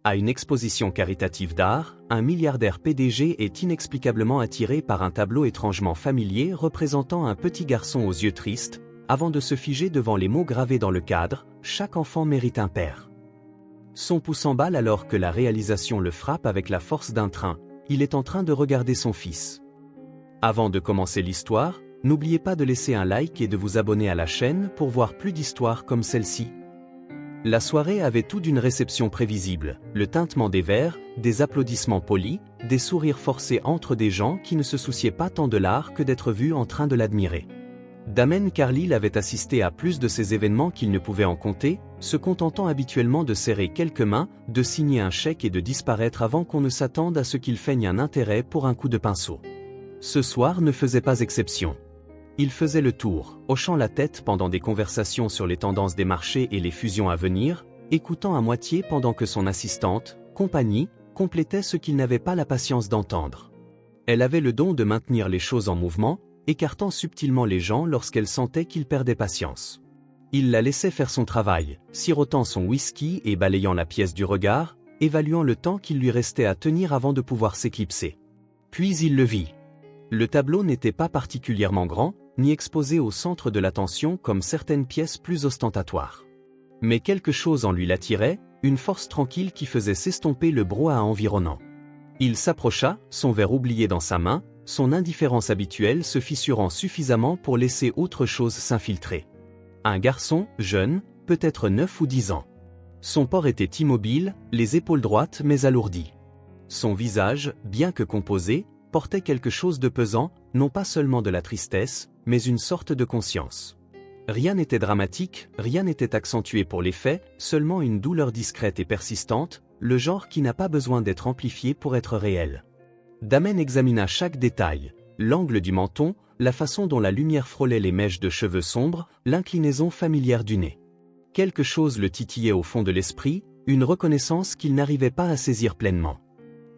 À une exposition caritative d'art, un milliardaire PDG est inexplicablement attiré par un tableau étrangement familier représentant un petit garçon aux yeux tristes, avant de se figer devant les mots gravés dans le cadre « Chaque enfant mérite un père ». Son pouce s'emballe alors que la réalisation le frappe avec la force d'un train, il est en train de regarder son fils. Avant de commencer l'histoire, n'oubliez pas de laisser un like et de vous abonner à la chaîne pour voir plus d'histoires comme celle-ci. La soirée avait tout d'une réception prévisible, le tintement des verres, des applaudissements polis, des sourires forcés entre des gens qui ne se souciaient pas tant de l'art que d'être vus en train de l'admirer. Damien Carlyle avait assisté à plus de ces événements qu'il ne pouvait en compter, se contentant habituellement de serrer quelques mains, de signer un chèque et de disparaître avant qu'on ne s'attende à ce qu'il feigne un intérêt pour un coup de pinceau. Ce soir ne faisait pas exception. Il faisait le tour, hochant la tête pendant des conversations sur les tendances des marchés et les fusions à venir, écoutant à moitié pendant que son assistante, Compagnie, complétait ce qu'il n'avait pas la patience d'entendre. Elle avait le don de maintenir les choses en mouvement, écartant subtilement les gens lorsqu'elle sentait qu'ils perdaient patience. Il la laissait faire son travail, sirotant son whisky et balayant la pièce du regard, évaluant le temps qu'il lui restait à tenir avant de pouvoir s'éclipser. Puis il le vit. Le tableau n'était pas particulièrement grand, ni exposé au centre de l'attention comme certaines pièces plus ostentatoires. Mais quelque chose en lui l'attirait, une force tranquille qui faisait s'estomper le brouhaha environnant. Il s'approcha, son verre oublié dans sa main, son indifférence habituelle se fissurant suffisamment pour laisser autre chose s'infiltrer. Un garçon, jeune, peut-être 9 ou 10 ans. Son port était immobile, les épaules droites mais alourdies. Son visage, bien que composé, portait quelque chose de pesant, non pas seulement de la tristesse, mais une sorte de conscience. Rien n'était dramatique, rien n'était accentué pour l'effet, seulement une douleur discrète et persistante, le genre qui n'a pas besoin d'être amplifié pour être réel. Damien examina chaque détail, l'angle du menton, la façon dont la lumière frôlait les mèches de cheveux sombres, l'inclinaison familière du nez. Quelque chose le titillait au fond de l'esprit, une reconnaissance qu'il n'arrivait pas à saisir pleinement.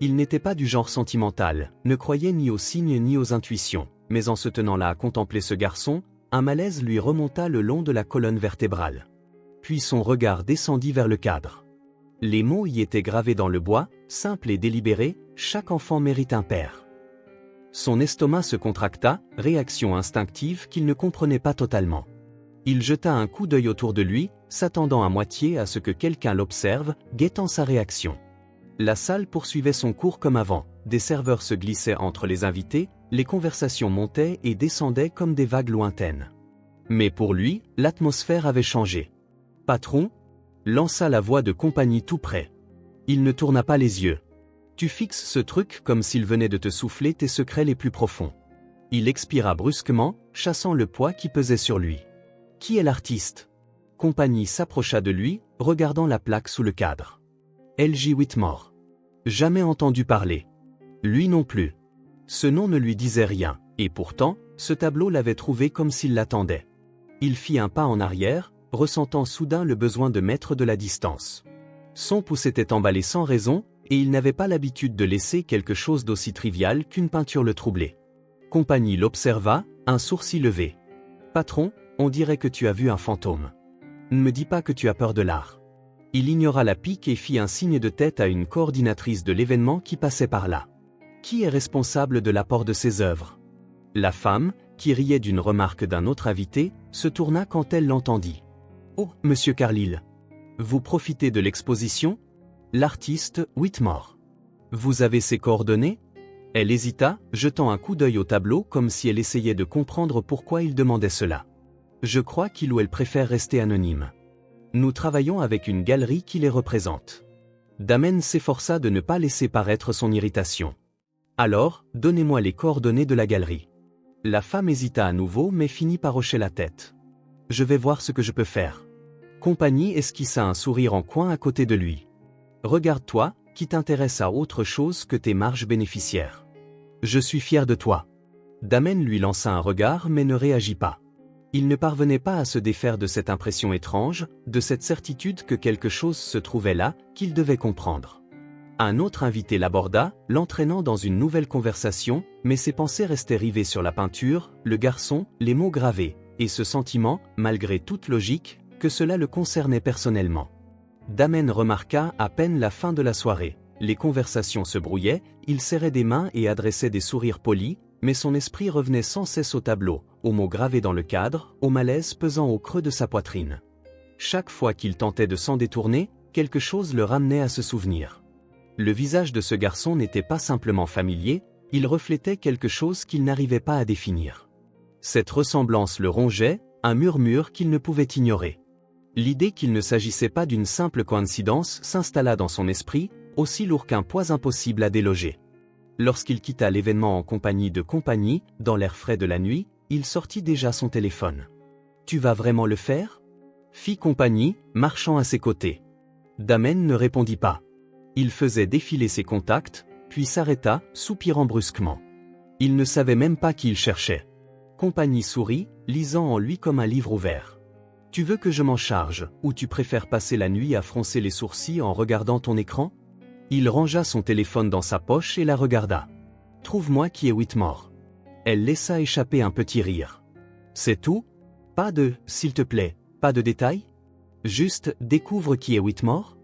Il n'était pas du genre sentimental, ne croyait ni aux signes ni aux intuitions, mais en se tenant là à contempler ce garçon, un malaise lui remonta le long de la colonne vertébrale. Puis son regard descendit vers le cadre. Les mots y étaient gravés dans le bois, simples et délibérés, chaque enfant mérite un père. Son estomac se contracta, réaction instinctive qu'il ne comprenait pas totalement. Il jeta un coup d'œil autour de lui, s'attendant à moitié à ce que quelqu'un l'observe, guettant sa réaction. La salle poursuivait son cours comme avant, des serveurs se glissaient entre les invités, les conversations montaient et descendaient comme des vagues lointaines. Mais pour lui, l'atmosphère avait changé. « Patron » lança la voix de Compagnie tout près. Il ne tourna pas les yeux. « Tu fixes ce truc comme s'il venait de te souffler tes secrets les plus profonds. » Il expira brusquement, chassant le poids qui pesait sur lui. « Qui est l'artiste » Compagnie s'approcha de lui, regardant la plaque sous le cadre. L.J. Whitmore. Jamais entendu parler. Lui non plus. Ce nom ne lui disait rien, et pourtant, ce tableau l'avait trouvé comme s'il l'attendait. Il fit un pas en arrière, ressentant soudain le besoin de mettre de la distance. Son pouce était emballé sans raison, et il n'avait pas l'habitude de laisser quelque chose d'aussi trivial qu'une peinture le troubler. Compagnie l'observa, un sourcil levé. « Patron, on dirait que tu as vu un fantôme. Ne me dis pas que tu as peur de l'art. » Il ignora la pique et fit un signe de tête à une coordinatrice de l'événement qui passait par là. Qui est responsable de l'apport de ces œuvres ? La femme, qui riait d'une remarque d'un autre invité, se tourna quand elle l'entendit. « Oh, monsieur Carlyle. Vous profitez de l'exposition ? L'artiste, Whitmore. Vous avez ses coordonnées ? » Elle hésita, jetant un coup d'œil au tableau comme si elle essayait de comprendre pourquoi il demandait cela. « Je crois qu'il ou elle préfère rester anonyme. Nous travaillons avec une galerie qui les représente. » Damien s'efforça de ne pas laisser paraître son irritation. « Alors, donnez-moi les coordonnées de la galerie. » La femme hésita à nouveau mais finit par hocher la tête. « Je vais voir ce que je peux faire. » Compagnie esquissa un sourire en coin à côté de lui. « Regarde-toi, qui t'intéresse à autre chose que tes marges bénéficiaires. Je suis fier de toi. » Damien lui lança un regard mais ne réagit pas. Il ne parvenait pas à se défaire de cette impression étrange, de cette certitude que quelque chose se trouvait là, qu'il devait comprendre. Un autre invité l'aborda, l'entraînant dans une nouvelle conversation, mais ses pensées restaient rivées sur la peinture, le garçon, les mots gravés, et ce sentiment, malgré toute logique, que cela le concernait personnellement. Damen remarqua à peine la fin de la soirée. Les conversations se brouillaient, il serrait des mains et adressait des sourires polis, mais son esprit revenait sans cesse au tableau, aux mots gravés dans le cadre, au malaise pesant au creux de sa poitrine. Chaque fois qu'il tentait de s'en détourner, quelque chose le ramenait à ce souvenir. Le visage de ce garçon n'était pas simplement familier, il reflétait quelque chose qu'il n'arrivait pas à définir. Cette ressemblance le rongeait, un murmure qu'il ne pouvait ignorer. L'idée qu'il ne s'agissait pas d'une simple coïncidence s'installa dans son esprit, aussi lourd qu'un poids impossible à déloger. Lorsqu'il quitta l'événement en compagnie de Compagnie, dans l'air frais de la nuit, il sortit déjà son téléphone. « Tu vas vraiment le faire ?» fit Compagnie, marchant à ses côtés. Damen ne répondit pas. Il faisait défiler ses contacts, puis s'arrêta, soupirant brusquement. Il ne savait même pas qui il cherchait. Compagnie sourit, lisant en lui comme un livre ouvert. « Tu veux que je m'en charge, ou tu préfères passer la nuit à froncer les sourcils en regardant ton écran ?» Il rangea son téléphone dans sa poche et la regarda. « Trouve-moi qui est Whitmore. » Elle laissa échapper un petit rire. « C'est tout ? Pas de « s'il te plaît », pas de détails ? Juste « découvre qui est Whitmore ?»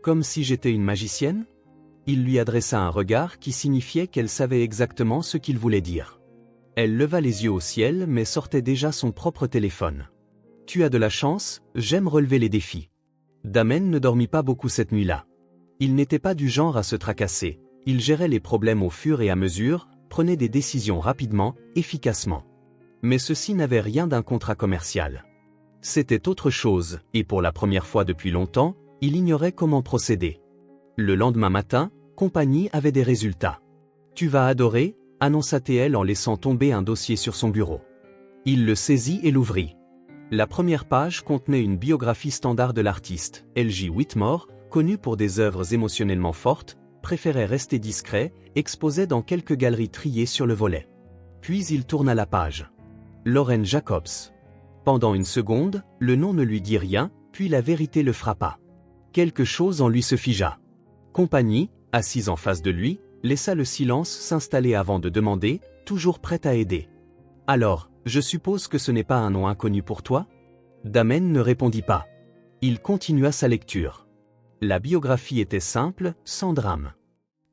Comme si j'étais une magicienne ? Il lui adressa un regard qui signifiait qu'elle savait exactement ce qu'il voulait dire. Elle leva les yeux au ciel mais sortait déjà son propre téléphone. « Tu as de la chance, j'aime relever les défis. » Damen ne dormit pas beaucoup cette nuit-là. Il n'était pas du genre à se tracasser, il gérait les problèmes au fur et à mesure, prenait des décisions rapidement, efficacement. Mais ceci n'avait rien d'un contrat commercial. C'était autre chose, et pour la première fois depuis longtemps, il ignorait comment procéder. Le lendemain matin, Compagnie avait des résultats. « Tu vas adorer », annonça TL en laissant tomber un dossier sur son bureau. Il le saisit et l'ouvrit. La première page contenait une biographie standard de l'artiste, L.J. Whitmore, connu pour des œuvres émotionnellement fortes, préférait rester discret, exposait dans quelques galeries triées sur le volet. Puis il tourna la page. Lauren Jacobs. Pendant une seconde, le nom ne lui dit rien, puis la vérité le frappa. Quelque chose en lui se figea. Compagnie, assise en face de lui, laissa le silence s'installer avant de demander, toujours prête à aider. « Alors, je suppose que ce n'est pas un nom inconnu pour toi ?» Damen ne répondit pas. Il continua sa lecture. La biographie était simple, sans drame.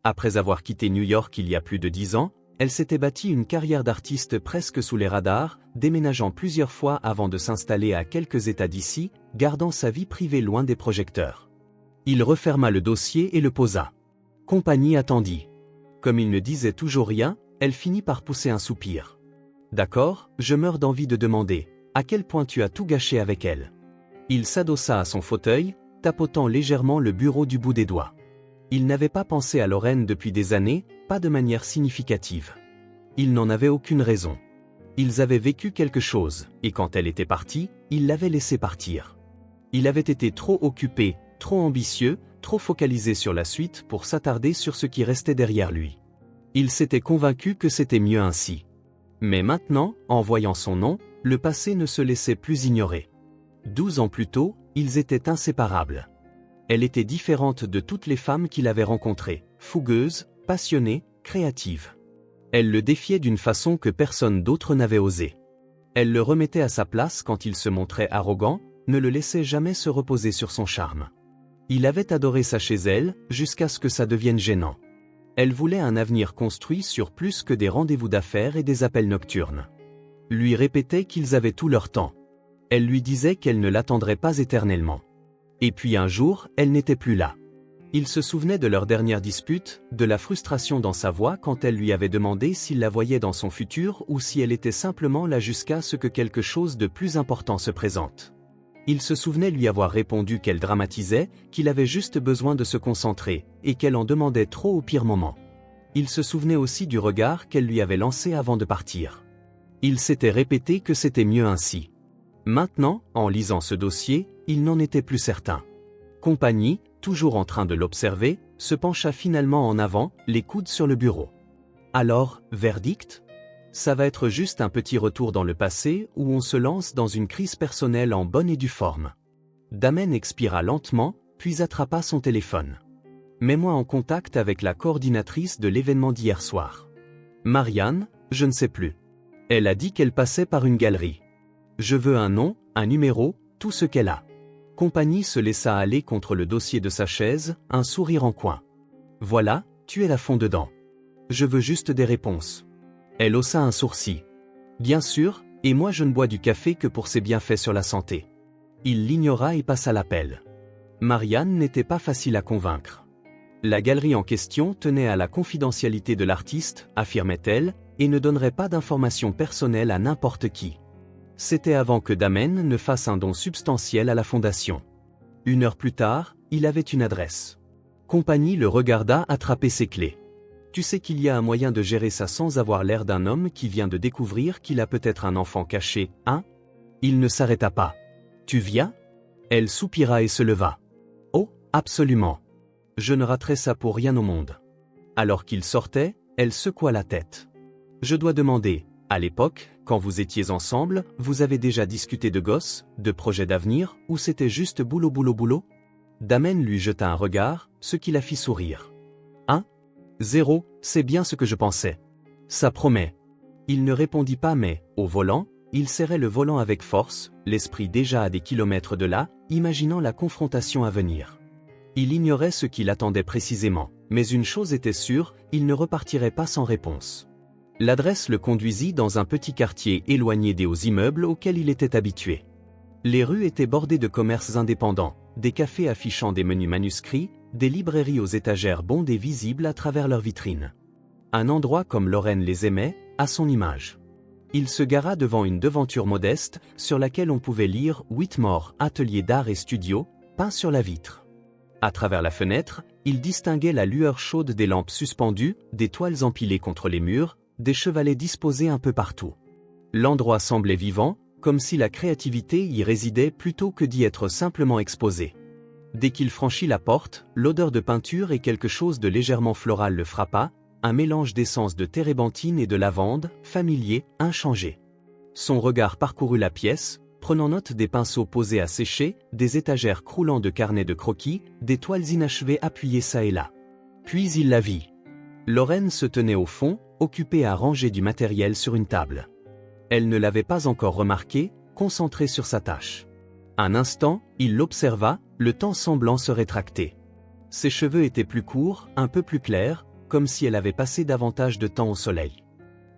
Après avoir quitté New York il y a plus de 10 ans, elle s'était bâtie une carrière d'artiste presque sous les radars, déménageant plusieurs fois avant de s'installer à quelques États d'ici, gardant sa vie privée loin des projecteurs. Il referma le dossier et le posa. Compagnie attendit. Comme il ne disait toujours rien, elle finit par pousser un soupir. « D'accord, je meurs d'envie de demander, à quel point tu as tout gâché avec elle ?» Il s'adossa à son fauteuil, tapotant légèrement le bureau du bout des doigts. Il n'avait pas pensé à Lauren depuis des années, pas de manière significative. Il n'en avait aucune raison. Ils avaient vécu quelque chose, et quand elle était partie, il l'avait laissée partir. Il avait été trop occupé, trop ambitieux, trop focalisé sur la suite pour s'attarder sur ce qui restait derrière lui. Il s'était convaincu que c'était mieux ainsi. Mais maintenant, en voyant son nom, le passé ne se laissait plus ignorer. 12 ans plus tôt, ils étaient inséparables. Elle était différente de toutes les femmes qu'il avait rencontrées, fougueuse, passionnée, créative. Elle le défiait d'une façon que personne d'autre n'avait osé. Elle le remettait à sa place quand il se montrait arrogant, ne le laissait jamais se reposer sur son charme. Il avait adoré ça chez elle, jusqu'à ce que ça devienne gênant. Elle voulait un avenir construit sur plus que des rendez-vous d'affaires et des appels nocturnes. Lui répétait qu'ils avaient tout leur temps. Elle lui disait qu'elle ne l'attendrait pas éternellement. Et puis un jour, elle n'était plus là. Il se souvenait de leur dernière dispute, de la frustration dans sa voix quand elle lui avait demandé s'il la voyait dans son futur ou si elle était simplement là jusqu'à ce que quelque chose de plus important se présente. Il se souvenait lui avoir répondu qu'elle dramatisait, qu'il avait juste besoin de se concentrer, et qu'elle en demandait trop au pire moment. Il se souvenait aussi du regard qu'elle lui avait lancé avant de partir. Il s'était répété que c'était mieux ainsi. Maintenant, en lisant ce dossier, il n'en était plus certain. Compagnie, toujours en train de l'observer, se pencha finalement en avant, les coudes sur le bureau. Alors, verdict ? Ça va être juste un petit retour dans le passé où on se lance dans une crise personnelle en bonne et due forme. Damen expira lentement, puis attrapa son téléphone. Mets-moi en contact avec la coordinatrice de l'événement d'hier soir. Marianne, je ne sais plus. Elle a dit qu'elle passait par une galerie. Je veux un nom, un numéro, tout ce qu'elle a. Compagnie se laissa aller contre le dossier de sa chaise, un sourire en coin. Voilà, tu es à fond dedans. Je veux juste des réponses. Elle haussa un sourcil. Bien sûr, et moi je ne bois du café que pour ses bienfaits sur la santé. Il l'ignora et passa l'appel. Marianne n'était pas facile à convaincre. La galerie en question tenait à la confidentialité de l'artiste, affirmait-elle, et ne donnerait pas d'informations personnelles à n'importe qui. C'était avant que Damen ne fasse un don substantiel à la fondation. 1 heure plus tard, il avait une adresse. Compagnie le regarda attraper ses clés. Tu sais qu'il y a un moyen de gérer ça sans avoir l'air d'un homme qui vient de découvrir qu'il a peut-être un enfant caché, hein? Il ne s'arrêta pas. Tu viens? Elle soupira et se leva. Oh, absolument. Je ne raterai ça pour rien au monde. Alors qu'il sortait, elle secoua la tête. Je dois demander, à l'époque, quand vous étiez ensemble, vous avez déjà discuté de gosses, de projets d'avenir, ou c'était juste boulot? Damen lui jeta un regard, ce qui la fit sourire. 0, c'est bien ce que je pensais. Ça promet. Il ne répondit pas mais, au volant, il serrait le volant avec force, l'esprit déjà à des kilomètres de là, imaginant la confrontation à venir. Il ignorait ce qui l'attendait précisément, mais une chose était sûre, il ne repartirait pas sans réponse. L'adresse le conduisit dans un petit quartier éloigné des hauts immeubles auxquels il était habitué. Les rues étaient bordées de commerces indépendants, des cafés affichant des menus manuscrits, des librairies aux étagères bondées visibles à travers leurs vitrines. Un endroit comme Lorraine les aimait, à son image. Il se gara devant une devanture modeste, sur laquelle on pouvait lire « Whitmore, atelier d'art et studio », peint sur la vitre. À travers la fenêtre, il distinguait la lueur chaude des lampes suspendues, des toiles empilées contre les murs, des chevalets disposés un peu partout. L'endroit semblait vivant, comme si la créativité y résidait plutôt que d'y être simplement exposée. Dès qu'il franchit la porte, l'odeur de peinture et quelque chose de légèrement floral le frappa, un mélange d'essence de térébenthine et de lavande, familier, inchangé. Son regard parcourut la pièce, prenant note des pinceaux posés à sécher, des étagères croulant de carnets de croquis, des toiles inachevées appuyées çà et là. Puis il la vit. Lorraine se tenait au fond, occupée à ranger du matériel sur une table. Elle ne l'avait pas encore remarqué, concentrée sur sa tâche. Un instant, il l'observa, le temps semblant se rétracter. Ses cheveux étaient plus courts, un peu plus clairs, comme si elle avait passé davantage de temps au soleil.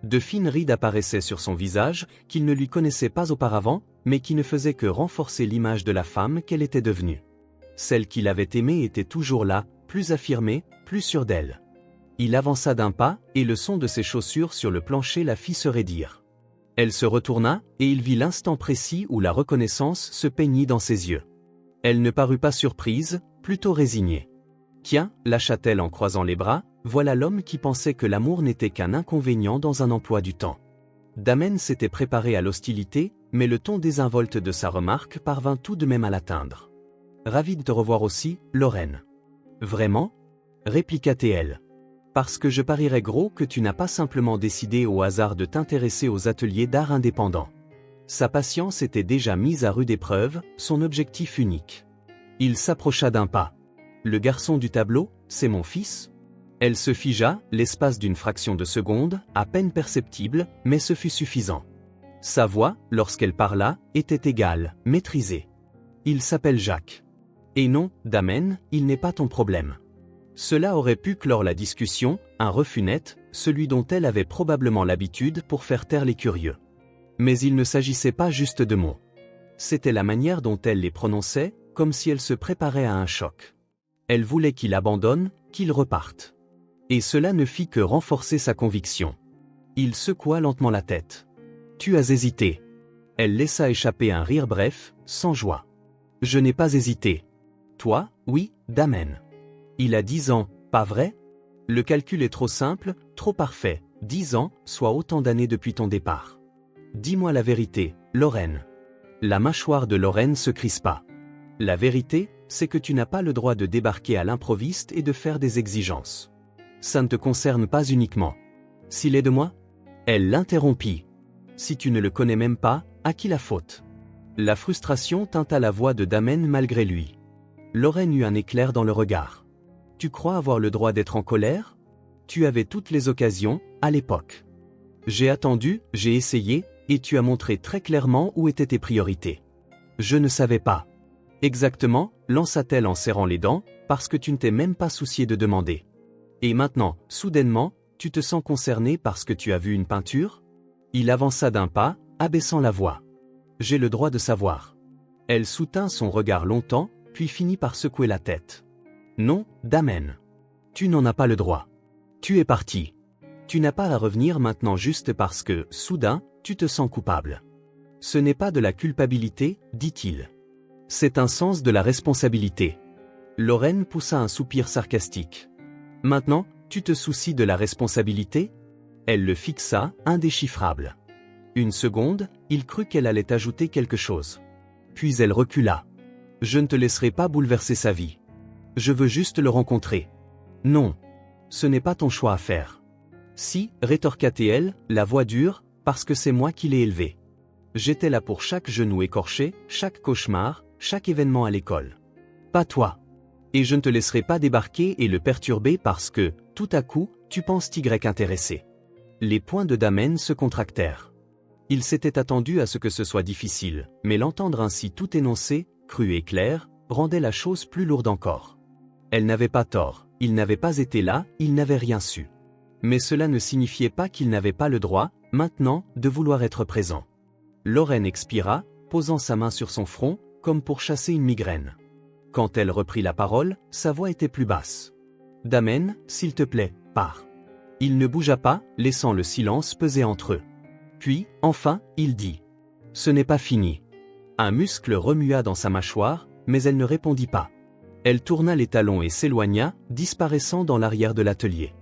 De fines rides apparaissaient sur son visage, qu'il ne lui connaissait pas auparavant, mais qui ne faisaient que renforcer l'image de la femme qu'elle était devenue. Celle qu'il avait aimée était toujours là, plus affirmée, plus sûre d'elle. Il avança d'un pas, et le son de ses chaussures sur le plancher la fit se raidir. Elle se retourna, et il vit l'instant précis où la reconnaissance se peignit dans ses yeux. Elle ne parut pas surprise, plutôt résignée. Tiens, lâcha-t-elle en croisant les bras, voilà l'homme qui pensait que l'amour n'était qu'un inconvénient dans un emploi du temps. Damen s'était préparé à l'hostilité, mais le ton désinvolte de sa remarque parvint tout de même à l'atteindre. Ravi de te revoir aussi, Lorraine. Vraiment? Répliqua-t-elle. Parce que je parierais gros que tu n'as pas simplement décidé au hasard de t'intéresser aux ateliers d'art indépendants. Sa patience était déjà mise à rude épreuve, son objectif unique. Il s'approcha d'un pas. Le garçon du tableau, c'est mon fils? Elle se figea, l'espace d'une fraction de seconde, à peine perceptible, mais ce fut suffisant. Sa voix, lorsqu'elle parla, était égale, maîtrisée. Il s'appelle Jacques. Et non, Damen, il n'est pas ton problème. Cela aurait pu clore la discussion, un refus net, celui dont elle avait probablement l'habitude pour faire taire les curieux. Mais il ne s'agissait pas juste de mots. C'était la manière dont elle les prononçait, comme si elle se préparait à un choc. Elle voulait qu'il abandonne, qu'il reparte. Et cela ne fit que renforcer sa conviction. Il secoua lentement la tête. « Tu as hésité. » Elle laissa échapper un rire bref, sans joie. « Je n'ai pas hésité. »« Toi, oui, Damen. » Il a 10 ans, pas vrai? Le calcul est trop simple, trop parfait. 10 ans, soit autant d'années depuis ton départ. Dis-moi la vérité, Lorraine. La mâchoire de Lorraine se crispa. La vérité, c'est que tu n'as pas le droit de débarquer à l'improviste et de faire des exigences. Ça ne te concerne pas uniquement. S'il est de moi? Elle l'interrompit. Si tu ne le connais même pas, à qui la faute? La frustration teinta la voix de Damen malgré lui. Lorraine eut un éclair dans le regard. Tu crois avoir le droit d'être en colère? Tu avais toutes les occasions, à l'époque. J'ai attendu, j'ai essayé, et tu as montré très clairement où étaient tes priorités. Je ne savais pas. Exactement, lança-t-elle en serrant les dents, parce que tu ne t'es même pas soucié de demander. Et maintenant, soudainement, tu te sens concerné parce que tu as vu une peinture? Il avança d'un pas, abaissant la voix. J'ai le droit de savoir. Elle soutint son regard longtemps, puis finit par secouer la tête. Non, Damen. Tu n'en as pas le droit. Tu es parti. Tu n'as pas à revenir maintenant juste parce que, soudain, tu te sens coupable. Ce n'est pas de la culpabilité, dit-il. C'est un sens de la responsabilité. Lorraine poussa un soupir sarcastique. Maintenant, tu te soucies de la responsabilité? Elle le fixa, indéchiffrable. Une seconde, il crut qu'elle allait ajouter quelque chose. Puis elle recula. Je ne te laisserai pas bouleverser sa vie. Je veux juste le rencontrer. Non. Ce n'est pas ton choix à faire. Si, rétorqua-t-elle, la voix dure, parce que c'est moi qui l'ai élevé. J'étais là pour chaque genou écorché, chaque cauchemar, chaque événement à l'école. Pas toi. Et je ne te laisserai pas débarquer et le perturber parce que, tout à coup, tu penses Y intéressé. Les poings de Damen se contractèrent. Il s'était attendu à ce que ce soit difficile, mais l'entendre ainsi tout énoncé, cru et clair, rendait la chose plus lourde encore. Elle n'avait pas tort, il n'avait pas été là, il n'avait rien su. Mais cela ne signifiait pas qu'il n'avait pas le droit, maintenant, de vouloir être présent. Lorraine expira, posant sa main sur son front, comme pour chasser une migraine. Quand elle reprit la parole, sa voix était plus basse. « Damen, s'il te plaît, pars. » Il ne bougea pas, laissant le silence peser entre eux. Puis, enfin, il dit. « Ce n'est pas fini. » Un muscle remua dans sa mâchoire, mais elle ne répondit pas. Elle tourna les talons et s'éloigna, disparaissant dans l'arrière de l'atelier.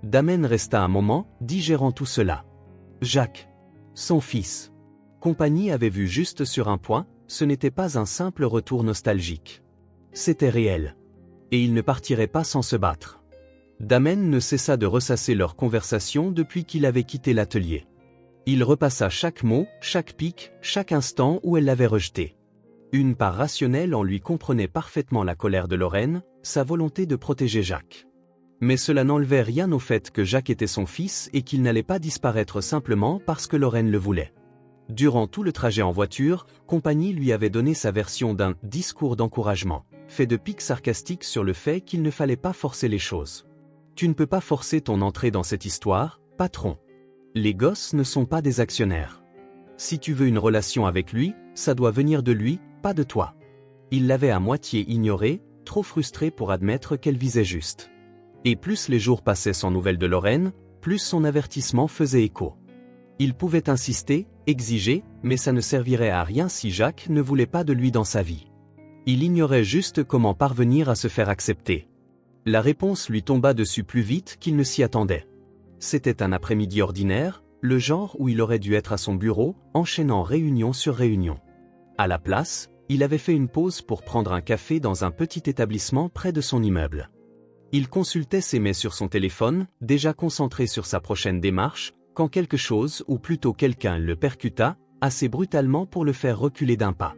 Damen resta un moment, digérant tout cela. Jacques. Son fils. Compagnie avait vu juste sur un point, ce n'était pas un simple retour nostalgique. C'était réel. Et il ne partirait pas sans se battre. Damen ne cessa de ressasser leur conversation depuis qu'il avait quitté l'atelier. Il repassa chaque mot, chaque pic, chaque instant où elle l'avait rejeté. Une part rationnelle en lui comprenait parfaitement la colère de Lorraine, sa volonté de protéger Jacques. Mais cela n'enlevait rien au fait que Jacques était son fils et qu'il n'allait pas disparaître simplement parce que Lorraine le voulait. Durant tout le trajet en voiture, Compagnie lui avait donné sa version d'un « discours d'encouragement », fait de pics sarcastiques sur le fait qu'il ne fallait pas forcer les choses. « Tu ne peux pas forcer ton entrée dans cette histoire, patron. Les gosses ne sont pas des actionnaires. Si tu veux une relation avec lui, ça doit venir de lui, pas de toi. » Il l'avait à moitié ignorée, trop frustré pour admettre qu'elle visait juste. Et plus les jours passaient sans nouvelles de Lorraine, plus son avertissement faisait écho. Il pouvait insister, exiger, mais ça ne servirait à rien si Jacques ne voulait pas de lui dans sa vie. Il ignorait juste comment parvenir à se faire accepter. La réponse lui tomba dessus plus vite qu'il ne s'y attendait. C'était un après-midi ordinaire, le genre où il aurait dû être à son bureau, enchaînant réunion sur réunion. À la place, il avait fait une pause pour prendre un café dans un petit établissement près de son immeuble. Il consultait ses mails sur son téléphone, déjà concentré sur sa prochaine démarche, quand quelque chose ou plutôt quelqu'un le percuta, assez brutalement pour le faire reculer d'un pas.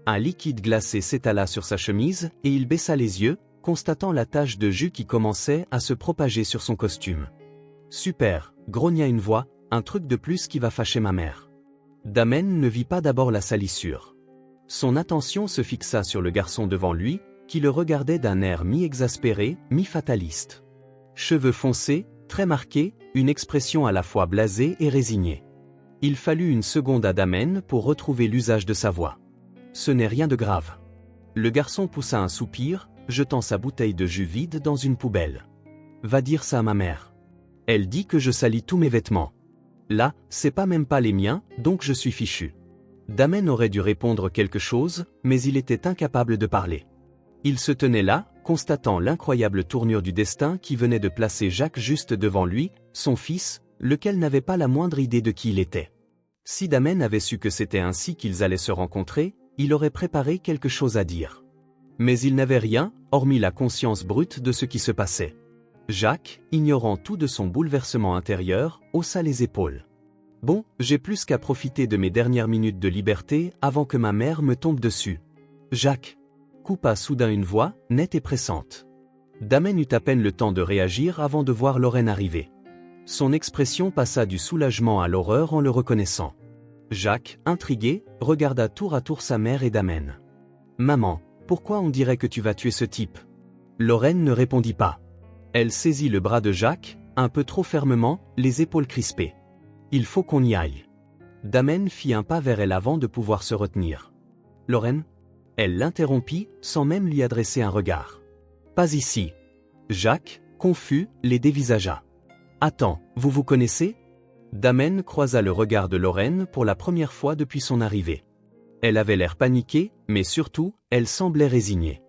Un liquide glacé s'étala sur sa chemise et il baissa les yeux, constatant la tache de jus qui commençait à se propager sur son costume. « Super », grogna une voix, « un truc de plus qui va fâcher ma mère. » Damen ne vit pas d'abord la salissure. Son attention se fixa sur le garçon devant lui, qui le regardait d'un air mi-exaspéré, mi-fataliste. Cheveux foncés, très marqués, une expression à la fois blasée et résignée. Il fallut une seconde à Damen pour retrouver l'usage de sa voix. « Ce n'est rien de grave. » Le garçon poussa un soupir, jetant sa bouteille de jus vide dans une poubelle. « Va dire ça à ma mère. Elle dit que je salis tous mes vêtements. Là, c'est pas même pas les miens, donc je suis fichu. » Damen aurait dû répondre quelque chose, mais il était incapable de parler. Il se tenait là, constatant l'incroyable tournure du destin qui venait de placer Jacques juste devant lui, son fils, lequel n'avait pas la moindre idée de qui il était. Si Damen avait su que c'était ainsi qu'ils allaient se rencontrer, il aurait préparé quelque chose à dire. Mais il n'avait rien, hormis la conscience brute de ce qui se passait. Jacques, ignorant tout de son bouleversement intérieur, haussa les épaules. « Bon, j'ai plus qu'à profiter de mes dernières minutes de liberté avant que ma mère me tombe dessus. » Jacques coupa soudain une voix, nette et pressante. Damen eut à peine le temps de réagir avant de voir Lorraine arriver. Son expression passa du soulagement à l'horreur en le reconnaissant. Jacques, intrigué, regarda tour à tour sa mère et Damen. « Maman, Pourquoi on dirait que tu vas tuer ce type? Lorraine ne répondit pas. Elle saisit le bras de Jacques, un peu trop fermement, les épaules crispées. Il faut qu'on y aille. Damen fit un pas vers elle avant de pouvoir se retenir. Lorraine? Elle l'interrompit, sans même lui adresser un regard. Pas ici. Jacques, confus, les dévisagea. Attends, vous vous connaissez? Damen croisa le regard de Lorraine pour la première fois depuis son arrivée. Elle avait l'air paniquée, mais surtout, elle semblait résignée.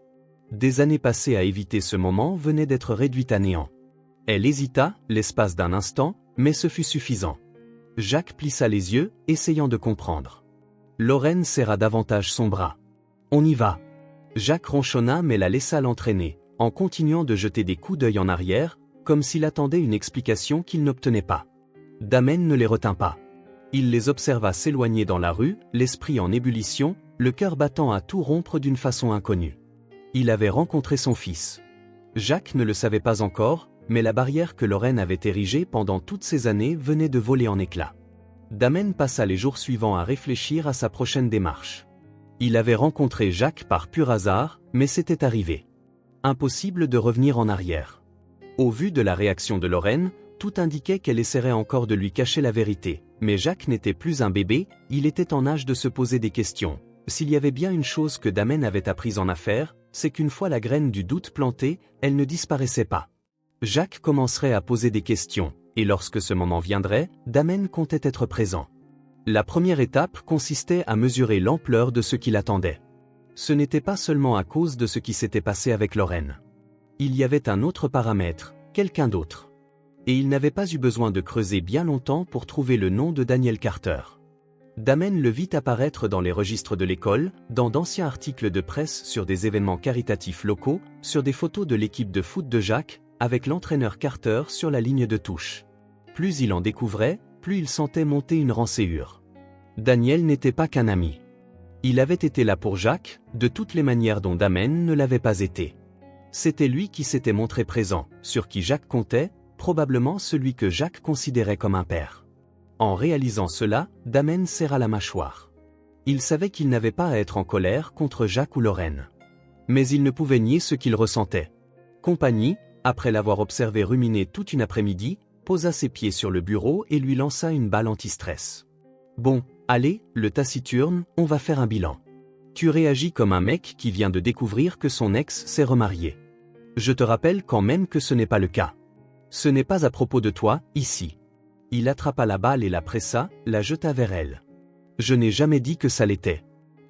Des années passées à éviter ce moment venaient d'être réduites à néant. Elle hésita, l'espace d'un instant, mais ce fut suffisant. Jacques plissa les yeux, essayant de comprendre. Lorraine serra davantage son bras. On y va. Jacques ronchonna mais la laissa l'entraîner, en continuant de jeter des coups d'œil en arrière, comme s'il attendait une explication qu'il n'obtenait pas. Damen ne les retint pas. Il les observa s'éloigner dans la rue, l'esprit en ébullition, le cœur battant à tout rompre d'une façon inconnue. Il avait rencontré son fils. Jacques ne le savait pas encore, mais la barrière que Lorraine avait érigée pendant toutes ces années venait de voler en éclats. Damen passa les jours suivants à réfléchir à sa prochaine démarche. Il avait rencontré Jacques par pur hasard, mais c'était arrivé. Impossible de revenir en arrière. Au vu de la réaction de Lorraine, tout indiquait qu'elle essaierait encore de lui cacher la vérité. Mais Jacques n'était plus un bébé, il était en âge de se poser des questions. S'il y avait bien une chose que Damen avait apprise en affaires, c'est qu'une fois la graine du doute plantée, elle ne disparaissait pas. Jacques commencerait à poser des questions, et lorsque ce moment viendrait, Damen comptait être présent. La première étape consistait à mesurer l'ampleur de ce qui l'attendait. Ce n'était pas seulement à cause de ce qui s'était passé avec Lorraine. Il y avait un autre paramètre, quelqu'un d'autre. Et il n'avait pas eu besoin de creuser bien longtemps pour trouver le nom de Daniel Carter. Damen le vit apparaître dans les registres de l'école, dans d'anciens articles de presse sur des événements caritatifs locaux, sur des photos de l'équipe de foot de Jacques, avec l'entraîneur Carter sur la ligne de touche. Plus il en découvrait, plus il sentait monter une rancéure. Daniel n'était pas qu'un ami. Il avait été là pour Jacques, de toutes les manières dont Damen ne l'avait pas été. C'était lui qui s'était montré présent, sur qui Jacques comptait, probablement celui que Jacques considérait comme un père. En réalisant cela, Damen serra la mâchoire. Il savait qu'il n'avait pas à être en colère contre Jacques ou Lorraine. Mais il ne pouvait nier ce qu'il ressentait. Compagnie, après l'avoir observé ruminer toute une après-midi, posa ses pieds sur le bureau et lui lança une balle anti-stress. Bon, allez, le taciturne, on va faire un bilan. Tu réagis comme un mec qui vient de découvrir que son ex s'est remarié. Je te rappelle quand même que ce n'est pas le cas. Ce n'est pas à propos de toi, ici. Il attrapa la balle et la pressa, la jeta vers elle. Je n'ai jamais dit que ça l'était.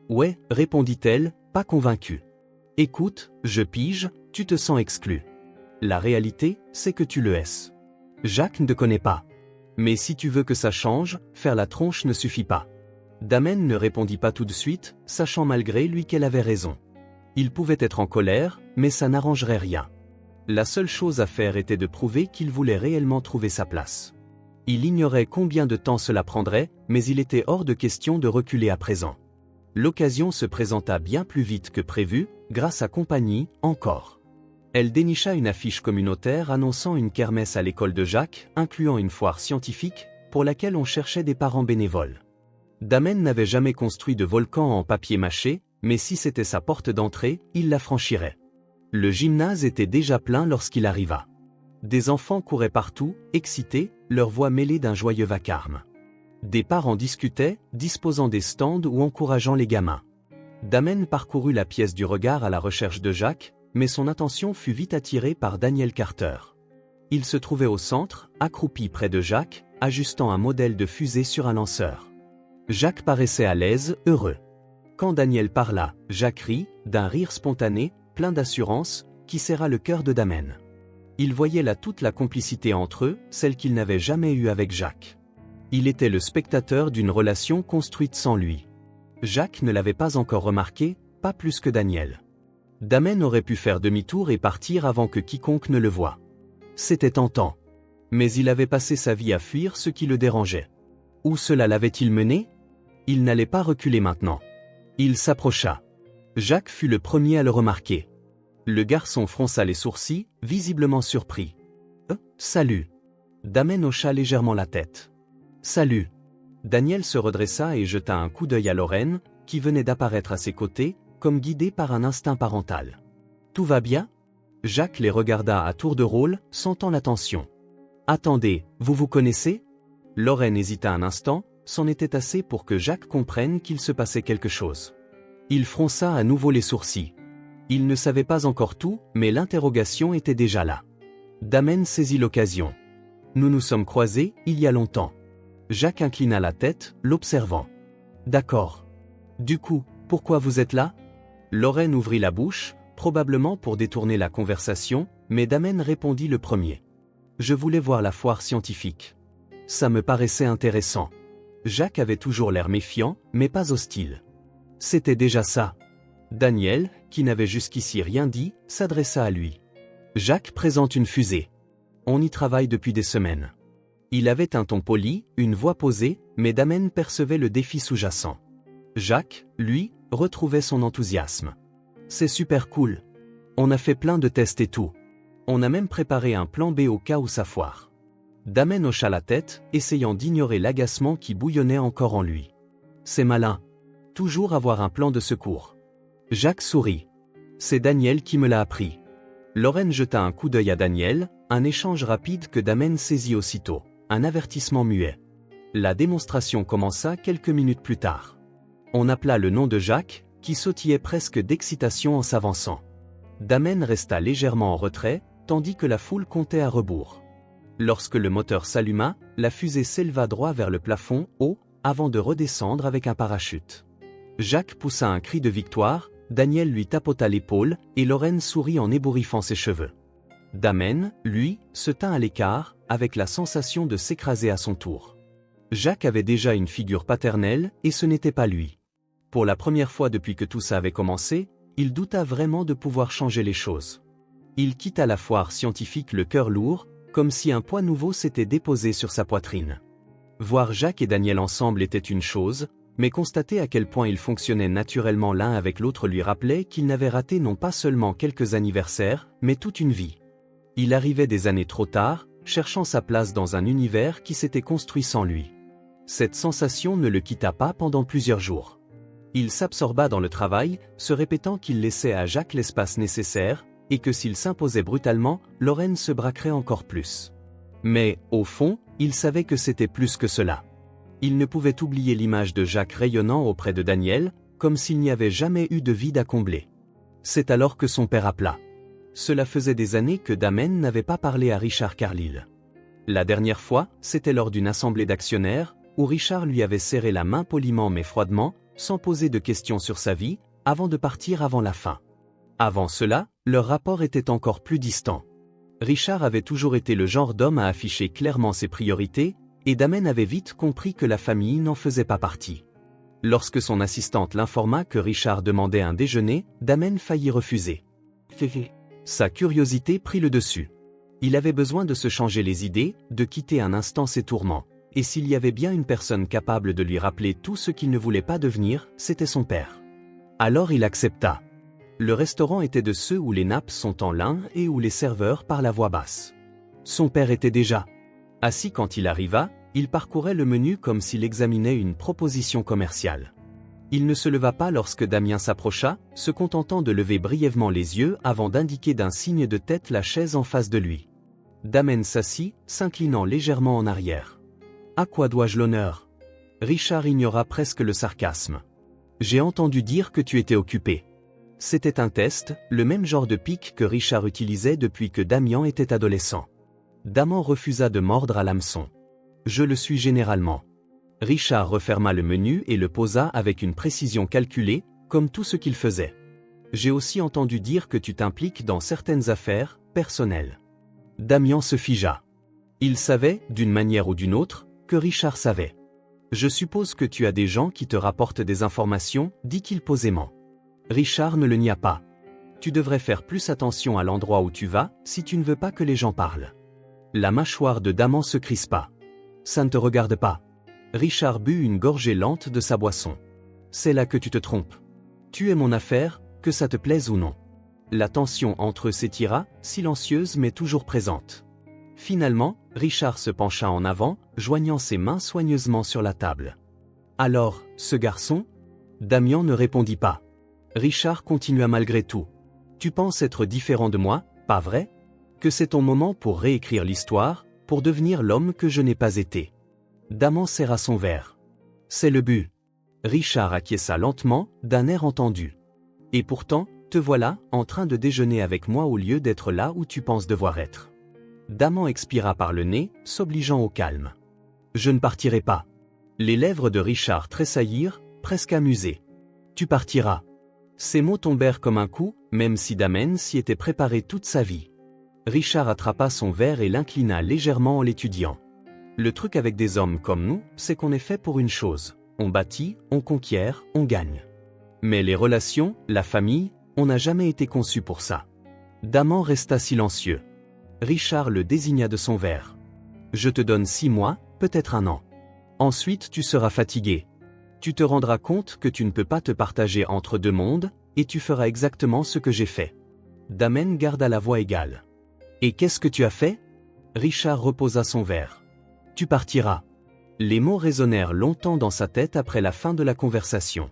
Ouais, répondit-elle, pas convaincue. Écoute, je pige, tu te sens exclu. La réalité, c'est que tu le es. Jacques ne te connaît pas. Mais si tu veux que ça change, faire la tronche ne suffit pas. Damen ne répondit pas tout de suite, sachant malgré lui qu'elle avait raison. Il pouvait être en colère, mais ça n'arrangerait rien. La seule chose à faire était de prouver qu'il voulait réellement trouver sa place. Il ignorait combien de temps cela prendrait, mais il était hors de question de reculer à présent. L'occasion se présenta bien plus vite que prévu, grâce à Compagnie, encore. Elle dénicha une affiche communautaire annonçant une kermesse à l'école de Jacques, incluant une foire scientifique, pour laquelle on cherchait des parents bénévoles. Damen n'avait jamais construit de volcan en papier mâché, mais si c'était sa porte d'entrée, il la franchirait. Le gymnase était déjà plein lorsqu'il arriva. Des enfants couraient partout, excités, leur voix mêlée d'un joyeux vacarme. Des parents discutaient, disposant des stands ou encourageant les gamins. Damen parcourut la pièce du regard à la recherche de Jacques, mais son attention fut vite attirée par Daniel Carter. Il se trouvait au centre, accroupi près de Jacques, ajustant un modèle de fusée sur un lanceur. Jacques paraissait à l'aise, heureux. Quand Daniel parla, Jacques rit, d'un rire spontané, plein d'assurance, qui serra le cœur de Damen. Il voyait là toute la complicité entre eux, celle qu'il n'avait jamais eue avec Jacques. Il était le spectateur d'une relation construite sans lui. Jacques ne l'avait pas encore remarqué, pas plus que Daniel. Damen aurait pu faire demi-tour et partir avant que quiconque ne le voie. C'était tentant. Mais il avait passé sa vie à fuir ce qui le dérangeait. Où cela l'avait-il mené? Il n'allait pas reculer maintenant. Il s'approcha. Jacques fut le premier à le remarquer. Le garçon fronça les sourcils, visiblement surpris. « Salut !» Damen hocha légèrement la tête. « Salut !» Daniel se redressa et jeta un coup d'œil à Lorraine, qui venait d'apparaître à ses côtés, comme guidé par un instinct parental. « Tout va bien ?» Jacques les regarda à tour de rôle, sentant la tension. « Attendez, vous vous connaissez ?» Lorraine hésita un instant, c'en était assez pour que Jacques comprenne qu'il se passait quelque chose. Il fronça à nouveau les sourcils. Il ne savait pas encore tout, mais l'interrogation était déjà là. Damen saisit l'occasion. « Nous nous sommes croisés, il y a longtemps. » Jacques inclina la tête, l'observant. « D'accord. Du coup, pourquoi vous êtes là ?» Lorraine ouvrit la bouche, probablement pour détourner la conversation, mais Damen répondit le premier. « Je voulais voir la foire scientifique. Ça me paraissait intéressant. » Jacques avait toujours l'air méfiant, mais pas hostile. C'était déjà ça. Daniel, qui n'avait jusqu'ici rien dit, s'adressa à lui. « Jacques présente une fusée. On y travaille depuis des semaines. » Il avait un ton poli, une voix posée, mais Damen percevait le défi sous-jacent. Jacques, lui, retrouvait son enthousiasme. « C'est super cool. On a fait plein de tests et tout. On a même préparé un plan B au cas où ça foire. » Damen hocha la tête, essayant d'ignorer l'agacement qui bouillonnait encore en lui. « C'est malin. Toujours avoir un plan de secours. » Jacques sourit. « C'est Daniel qui me l'a appris. » Lorraine jeta un coup d'œil à Daniel, un échange rapide que Damen saisit aussitôt. Un avertissement muet. La démonstration commença quelques minutes plus tard. On appela le nom de Jacques, qui sautillait presque d'excitation en s'avançant. Damen resta légèrement en retrait, tandis que la foule comptait à rebours. Lorsque le moteur s'alluma, la fusée s'éleva droit vers le plafond, haut, avant de redescendre avec un parachute. Jacques poussa un cri de victoire, Daniel lui tapota l'épaule, et Lorraine sourit en ébouriffant ses cheveux. Damen, lui, se tint à l'écart, avec la sensation de s'écraser à son tour. Jacques avait déjà une figure paternelle, et ce n'était pas lui. Pour la première fois depuis que tout ça avait commencé, il douta vraiment de pouvoir changer les choses. Il quitta la foire scientifique le cœur lourd, comme si un poids nouveau s'était déposé sur sa poitrine. Voir Jacques et Daniel ensemble était une chose, mais constater à quel point ils fonctionnaient naturellement l'un avec l'autre lui rappelait qu'il n'avait raté non pas seulement quelques anniversaires, mais toute une vie. Il arrivait des années trop tard, cherchant sa place dans un univers qui s'était construit sans lui. Cette sensation ne le quitta pas pendant plusieurs jours. Il s'absorba dans le travail, se répétant qu'il laissait à Jacques l'espace nécessaire, et que s'il s'imposait brutalement, Lorraine se braquerait encore plus. Mais, au fond, il savait que c'était plus que cela. Il ne pouvait oublier l'image de Jacques rayonnant auprès de Daniel, comme s'il n'y avait jamais eu de vide à combler. C'est alors que son père appela. Cela faisait des années que Damen n'avait pas parlé à Richard Carlyle. La dernière fois, c'était lors d'une assemblée d'actionnaires, où Richard lui avait serré la main poliment mais froidement, sans poser de questions sur sa vie, avant de partir avant la fin. Avant cela, leur rapport était encore plus distant. Richard avait toujours été le genre d'homme à afficher clairement ses priorités, et Damen avait vite compris que la famille n'en faisait pas partie. Lorsque son assistante l'informa que Richard demandait un déjeuner, Damen faillit refuser. Sa curiosité prit le dessus. Il avait besoin de se changer les idées, de quitter un instant ses tourments. Et s'il y avait bien une personne capable de lui rappeler tout ce qu'il ne voulait pas devenir, c'était son père. Alors il accepta. Le restaurant était de ceux où les nappes sont en lin et où les serveurs parlent à voix basse. Son père était déjà assis quand il arriva, il parcourait le menu comme s'il examinait une proposition commerciale. Il ne se leva pas lorsque Damien s'approcha, se contentant de lever brièvement les yeux avant d'indiquer d'un signe de tête la chaise en face de lui. Damen s'assit, s'inclinant légèrement en arrière. « À quoi dois-je l'honneur » Richard ignora presque le sarcasme. « J'ai entendu dire que tu étais occupé. » C'était un test, le même genre de pic que Richard utilisait depuis que Damien était adolescent. Damien refusa de mordre à l'hameçon. « Je le suis généralement. » Richard referma le menu et le posa avec une précision calculée, comme tout ce qu'il faisait. « J'ai aussi entendu dire que tu t'impliques dans certaines affaires personnelles. » Damien se figea. Il savait, d'une manière ou d'une autre, que Richard savait. « Je suppose que tu as des gens qui te rapportent des informations, dit-il posément. Richard ne le nia pas. « Tu devrais faire plus attention à l'endroit où tu vas, si tu ne veux pas que les gens parlent. » La mâchoire de Damien se crispa. « Ça ne te regarde pas. » Richard but une gorgée lente de sa boisson. « C'est là que tu te trompes. Tu es mon affaire, que ça te plaise ou non. » La tension entre eux s'étira, silencieuse mais toujours présente. Finalement, Richard se pencha en avant, joignant ses mains soigneusement sur la table. « Alors, ce garçon » Damien ne répondit pas. Richard continua malgré tout. Tu penses être différent de moi, pas vrai? Que c'est ton moment pour réécrire l'histoire, pour devenir l'homme que je n'ai pas été. Damon serra son verre. C'est le but. Richard acquiesça lentement, d'un air entendu. Et pourtant, te voilà, en train de déjeuner avec moi au lieu d'être là où tu penses devoir être. Damon expira par le nez, s'obligeant au calme. Je ne partirai pas. Les lèvres de Richard tressaillirent, presque amusées. Tu partiras. Ces mots tombèrent comme un coup, même si Damon s'y était préparé toute sa vie. Richard attrapa son verre et l'inclina légèrement en l'étudiant. Le truc avec des hommes comme nous, c'est qu'on est fait pour une chose. On bâtit, on conquiert, on gagne. Mais les relations, la famille, on n'a jamais été conçu pour ça. Damon resta silencieux. Richard le désigna de son verre. Je te donne 6 mois, peut-être 1 an. Ensuite tu seras fatigué. Tu te rendras compte que tu ne peux pas te partager entre 2 mondes, et tu feras exactement ce que j'ai fait. Damon garda la voix égale. Et qu'est-ce que tu as fait? Richard reposa son verre. Tu partiras. Les mots résonnèrent longtemps dans sa tête après la fin de la conversation.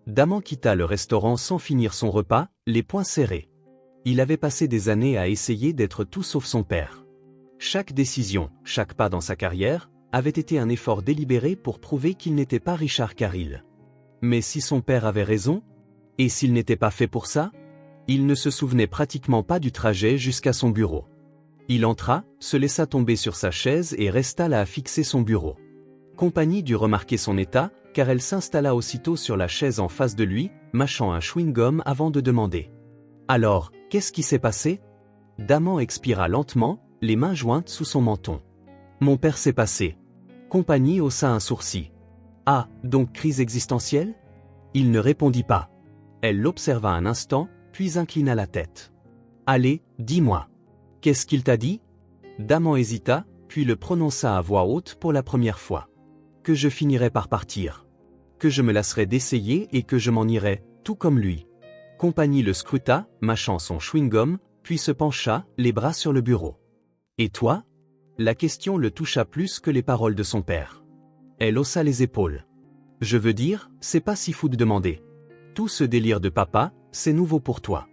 Damon quitta le restaurant sans finir son repas, les poings serrés. Il avait passé des années à essayer d'être tout sauf son père. Chaque décision, chaque pas dans sa carrière, avait été un effort délibéré pour prouver qu'il n'était pas Richard Carril. Mais si son père avait raison? Et s'il n'était pas fait pour ça? Il ne se souvenait pratiquement pas du trajet jusqu'à son bureau. Il entra, se laissa tomber sur sa chaise et resta là à fixer son bureau. Compagnie dut remarquer son état, car elle s'installa aussitôt sur la chaise en face de lui, mâchant un chewing-gum avant de demander. Alors, qu'est-ce qui s'est passé? Damon expira lentement, les mains jointes sous son menton. Mon père s'est passé. Compagnie haussa un sourcil. Ah, donc crise existentielle? Il ne répondit pas. Elle l'observa un instant, puis inclina la tête. Allez, dis-moi. Qu'est-ce qu'il t'a dit? Damon hésita, puis le prononça à voix haute pour la première fois. Que je finirais par partir. Que je me lasserais d'essayer et que je m'en irais, tout comme lui. Compagnie le scruta, mâchant son chewing-gum, puis se pencha, les bras sur le bureau. Et toi? La question le toucha plus que les paroles de son père. Elle haussa les épaules. Je veux dire, c'est pas si fou de demander. Tout ce délire de papa, c'est nouveau pour toi.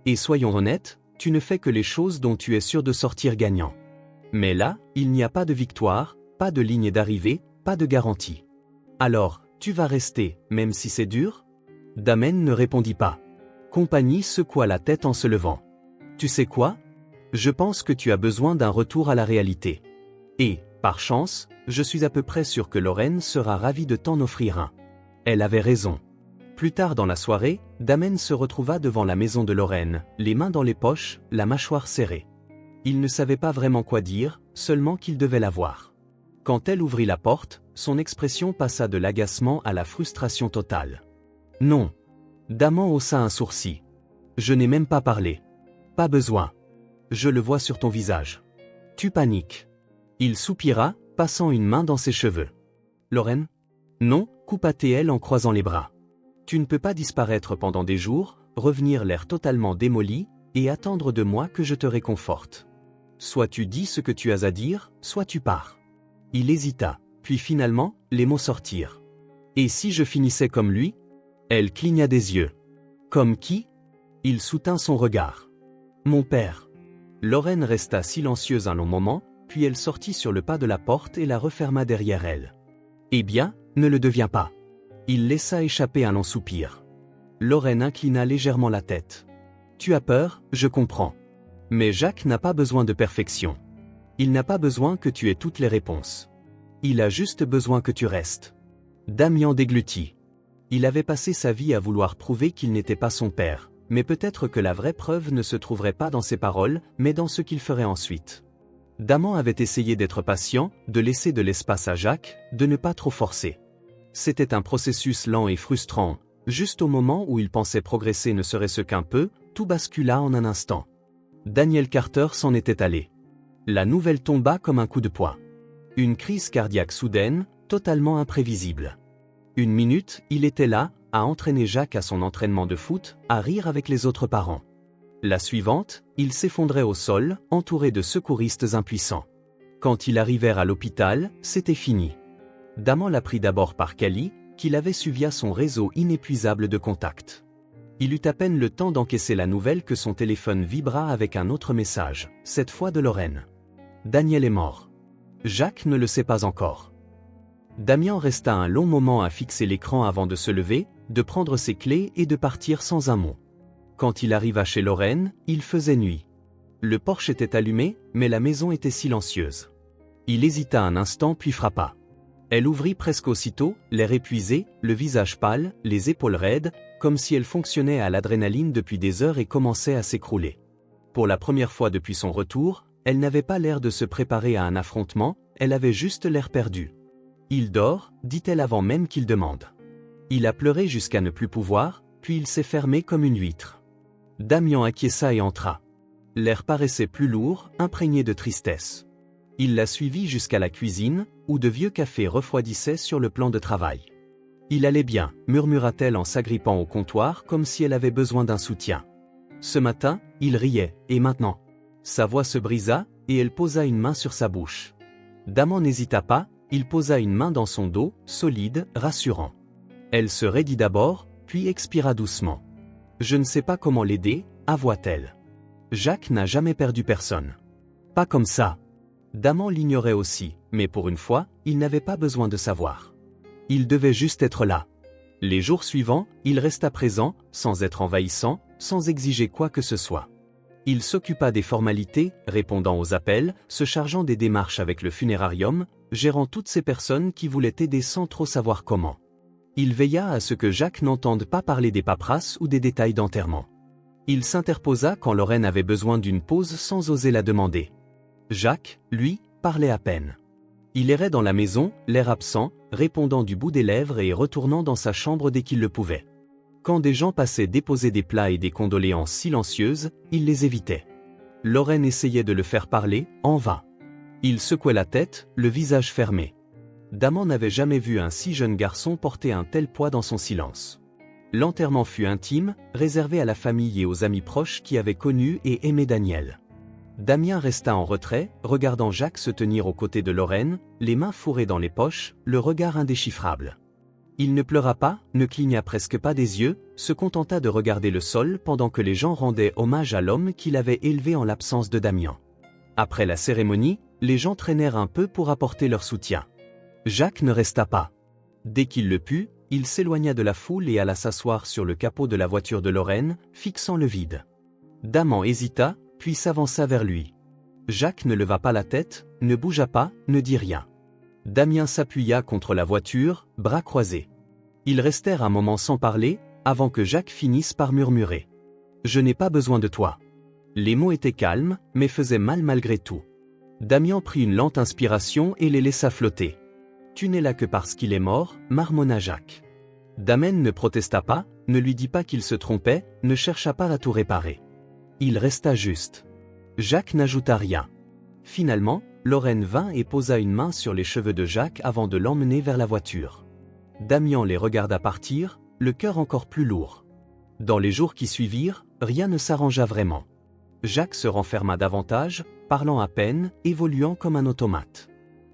Et soyons honnêtes, tu ne fais que les choses dont tu es sûr de sortir gagnant. Mais là, il n'y a pas de victoire, pas de ligne d'arrivée, pas de garantie. Alors, tu vas rester, même si c'est dur? Damon ne répondit pas. Compagnie secoua la tête en se levant. Tu sais quoi? Je pense que tu as besoin d'un retour à la réalité. Et, par chance, je suis à peu près sûr que Lorraine sera ravie de t'en offrir un. Elle avait raison. Plus tard dans la soirée, Damon se retrouva devant la maison de Lorraine, les mains dans les poches, la mâchoire serrée. Il ne savait pas vraiment quoi dire, seulement qu'il devait la voir. Quand elle ouvrit la porte, son expression passa de l'agacement à la frustration totale. Non. Damon haussa un sourcil. Je n'ai même pas parlé. Pas besoin. Je le vois sur ton visage. Tu paniques. Il soupira, passant une main dans ses cheveux. Lorraine? Non, coupa-t-elle en croisant les bras. Tu ne peux pas disparaître pendant des jours, revenir l'air totalement démoli, et attendre de moi que je te réconforte. Soit tu dis ce que tu as à dire, soit tu pars. Il hésita, puis finalement, les mots sortirent. Et si je finissais comme lui? Elle cligna des yeux. Comme qui? Il soutint son regard. Mon père. Lorraine resta silencieuse un long moment, puis elle sortit sur le pas de la porte et la referma derrière elle. Eh bien, ne le deviens pas. Il laissa échapper un long soupir. Lorraine inclina légèrement la tête. Tu as peur, je comprends. Mais Jacques n'a pas besoin de perfection. Il n'a pas besoin que tu aies toutes les réponses. Il a juste besoin que tu restes. Damien déglutit. Il avait passé sa vie à vouloir prouver qu'il n'était pas son père, mais peut-être que la vraie preuve ne se trouverait pas dans ses paroles, mais dans ce qu'il ferait ensuite. Damon avait essayé d'être patient, de laisser de l'espace à Jacques, de ne pas trop forcer. C'était un processus lent et frustrant. Juste au moment où il pensait progresser ne serait-ce qu'un peu, tout bascula en un instant. Daniel Carter s'en était allé. La nouvelle tomba comme un coup de poing. Une crise cardiaque soudaine, totalement imprévisible. Une minute, il était là, à entraîner Jacques à son entraînement de foot, à rire avec les autres parents. La suivante, il s'effondrait au sol, entouré de secouristes impuissants. Quand ils arrivèrent à l'hôpital, c'était fini. Damon l'apprit d'abord par Cali, qui l'avait su via son réseau inépuisable de contacts. Il eut à peine le temps d'encaisser la nouvelle que son téléphone vibra avec un autre message, cette fois de Lorraine. Daniel est mort. Jacques ne le sait pas encore. Damien resta un long moment à fixer l'écran avant de se lever, de prendre ses clés et de partir sans un mot. Quand il arriva chez Lorraine, il faisait nuit. Le porche était allumé, mais la maison était silencieuse. Il hésita un instant puis frappa. Elle ouvrit presque aussitôt, l'air épuisé, le visage pâle, les épaules raides, comme si elle fonctionnait à l'adrénaline depuis des heures et commençait à s'écrouler. Pour la première fois depuis son retour, elle n'avait pas l'air de se préparer à un affrontement, elle avait juste l'air perdue. « Il dort », dit-elle avant même qu'il demande. Il a pleuré jusqu'à ne plus pouvoir, puis il s'est fermé comme une huître. Damien acquiesça et entra. L'air paraissait plus lourd, imprégné de tristesse. Il la suivit jusqu'à la cuisine, où de vieux cafés refroidissaient sur le plan de travail. « Il allait bien », murmura-t-elle en s'agrippant au comptoir comme si elle avait besoin d'un soutien. Ce matin, il riait, et maintenant? Sa voix se brisa, et elle posa une main sur sa bouche. Damien n'hésita pas, il posa une main dans son dos, solide, rassurant. Elle se raidit d'abord, puis expira doucement. « Je ne sais pas comment l'aider », avoua-t-elle. Jacques n'a jamais perdu personne. Pas comme ça. Damien l'ignorait aussi, mais pour une fois, il n'avait pas besoin de savoir. Il devait juste être là. Les jours suivants, il resta présent, sans être envahissant, sans exiger quoi que ce soit. Il s'occupa des formalités, répondant aux appels, se chargeant des démarches avec le funérarium, gérant toutes ces personnes qui voulaient aider sans trop savoir comment. Il veilla à ce que Jacques n'entende pas parler des paperasses ou des détails d'enterrement. Il s'interposa quand Lorraine avait besoin d'une pause sans oser la demander. Jacques, lui, parlait à peine. Il errait dans la maison, l'air absent, répondant du bout des lèvres et retournant dans sa chambre dès qu'il le pouvait. Quand des gens passaient déposer des plats et des condoléances silencieuses, il les évitait. Lorraine essayait de le faire parler, en vain. Il secouait la tête, le visage fermé. Damien n'avait jamais vu un si jeune garçon porter un tel poids dans son silence. L'enterrement fut intime, réservé à la famille et aux amis proches qui avaient connu et aimé Daniel. Damien resta en retrait, regardant Jacques se tenir aux côtés de Lorraine, les mains fourrées dans les poches, le regard indéchiffrable. Il ne pleura pas, ne cligna presque pas des yeux, se contenta de regarder le sol pendant que les gens rendaient hommage à l'homme qu'il avait élevé en l'absence de Damien. Après la cérémonie, les gens traînèrent un peu pour apporter leur soutien. Jacques ne resta pas. Dès qu'il le put, il s'éloigna de la foule et alla s'asseoir sur le capot de la voiture de Lorraine, fixant le vide. Damien hésita, puis s'avança vers lui. Jacques ne leva pas la tête, ne bougea pas, ne dit rien. Damien s'appuya contre la voiture, bras croisés. Ils restèrent un moment sans parler, avant que Jacques finisse par murmurer. « Je n'ai pas besoin de toi. » Les mots étaient calmes, mais faisaient mal malgré tout. Damien prit une lente inspiration et les laissa flotter. « Tu n'es là que parce qu'il est mort, » marmonna Jacques. Damien ne protesta pas, ne lui dit pas qu'il se trompait, ne chercha pas à tout réparer. Il resta juste. Jacques n'ajouta rien. Finalement, Lorraine vint et posa une main sur les cheveux de Jacques avant de l'emmener vers la voiture. Damien les regarda partir, le cœur encore plus lourd. Dans les jours qui suivirent, rien ne s'arrangea vraiment. Jacques se renferma davantage, parlant à peine, évoluant comme un automate.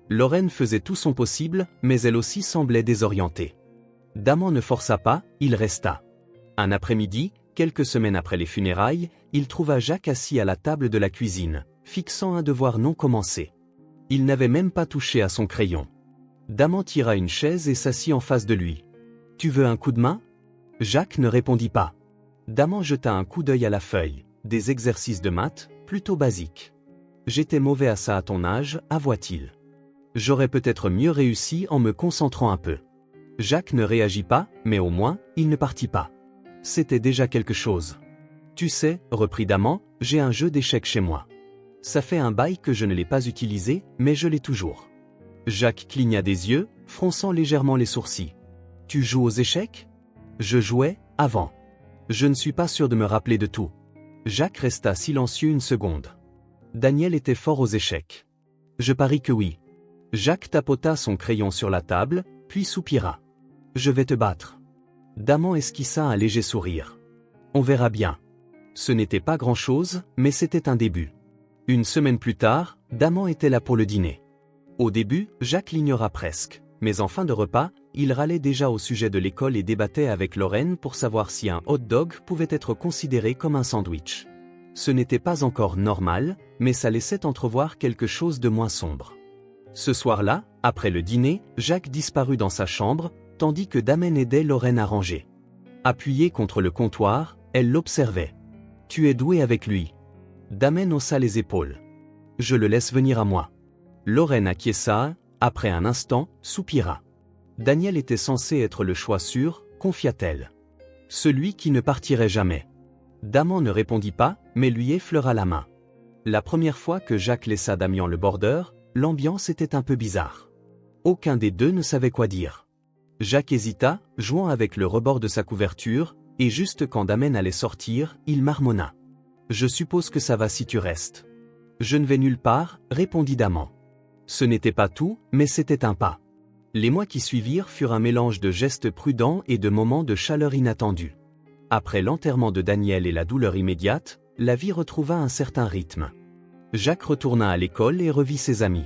Lorraine faisait tout son possible, mais elle aussi semblait désorientée. Damien ne força pas, il resta. Un après-midi, quelques semaines après les funérailles, il trouva Jacques assis à la table de la cuisine, fixant un devoir non commencé. Il n'avait même pas touché à son crayon. Damien tira une chaise et s'assit en face de lui. « Tu veux un coup de main ?» Jacques ne répondit pas. Damien jeta un coup d'œil à la feuille. Des exercices de maths, plutôt basiques. « J'étais mauvais à ça à ton âge, avoua-t-il. J'aurais peut-être mieux réussi en me concentrant un peu. » Jacques ne réagit pas, mais au moins, il ne partit pas. C'était déjà quelque chose. « Tu sais, » reprit Damien, « j'ai un jeu d'échecs chez moi. Ça fait un bail que je ne l'ai pas utilisé, mais je l'ai toujours. » Jacques cligna des yeux, fronçant légèrement les sourcils. « Tu joues aux échecs ?»« Je jouais, avant. Je ne suis pas sûr de me rappeler de tout. » Jacques resta silencieux une seconde. Daniel était fort aux échecs. « Je parie que oui. » Jacques tapota son crayon sur la table, puis soupira. « Je vais te battre. » Damien esquissa un léger sourire. « On verra bien. » Ce n'était pas grand-chose, mais c'était un début. Une semaine plus tard, Damien était là pour le dîner. Au début, Jacques l'ignora presque, mais en fin de repas, il râlait déjà au sujet de l'école et débattait avec Lorraine pour savoir si un hot dog pouvait être considéré comme un sandwich. Ce n'était pas encore normal, mais ça laissait entrevoir quelque chose de moins sombre. Ce soir-là, après le dîner, Jacques disparut dans sa chambre, tandis que Damen aidait Lorraine à ranger. Appuyée contre le comptoir, elle l'observait. « Tu es doué avec lui. » Damen haussa les épaules. « Je le laisse venir à moi. » Lorraine acquiesça, après un instant, soupira. Daniel était censé être le choix sûr, confia-t-elle. Celui qui ne partirait jamais. Daman ne répondit pas, mais lui effleura la main. La première fois que Jacques laissa Damian le bordeur, l'ambiance était un peu bizarre. Aucun des deux ne savait quoi dire. Jacques hésita, jouant avec le rebord de sa couverture, et juste quand Damen allait sortir, il marmonna. « Je suppose que ça va si tu restes. »« Je ne vais nulle part, » répondit Daman. Ce n'était pas tout, mais c'était un pas. Les mois qui suivirent furent un mélange de gestes prudents et de moments de chaleur inattendus. Après l'enterrement de Daniel et la douleur immédiate, la vie retrouva un certain rythme. Jacques retourna à l'école et revit ses amis.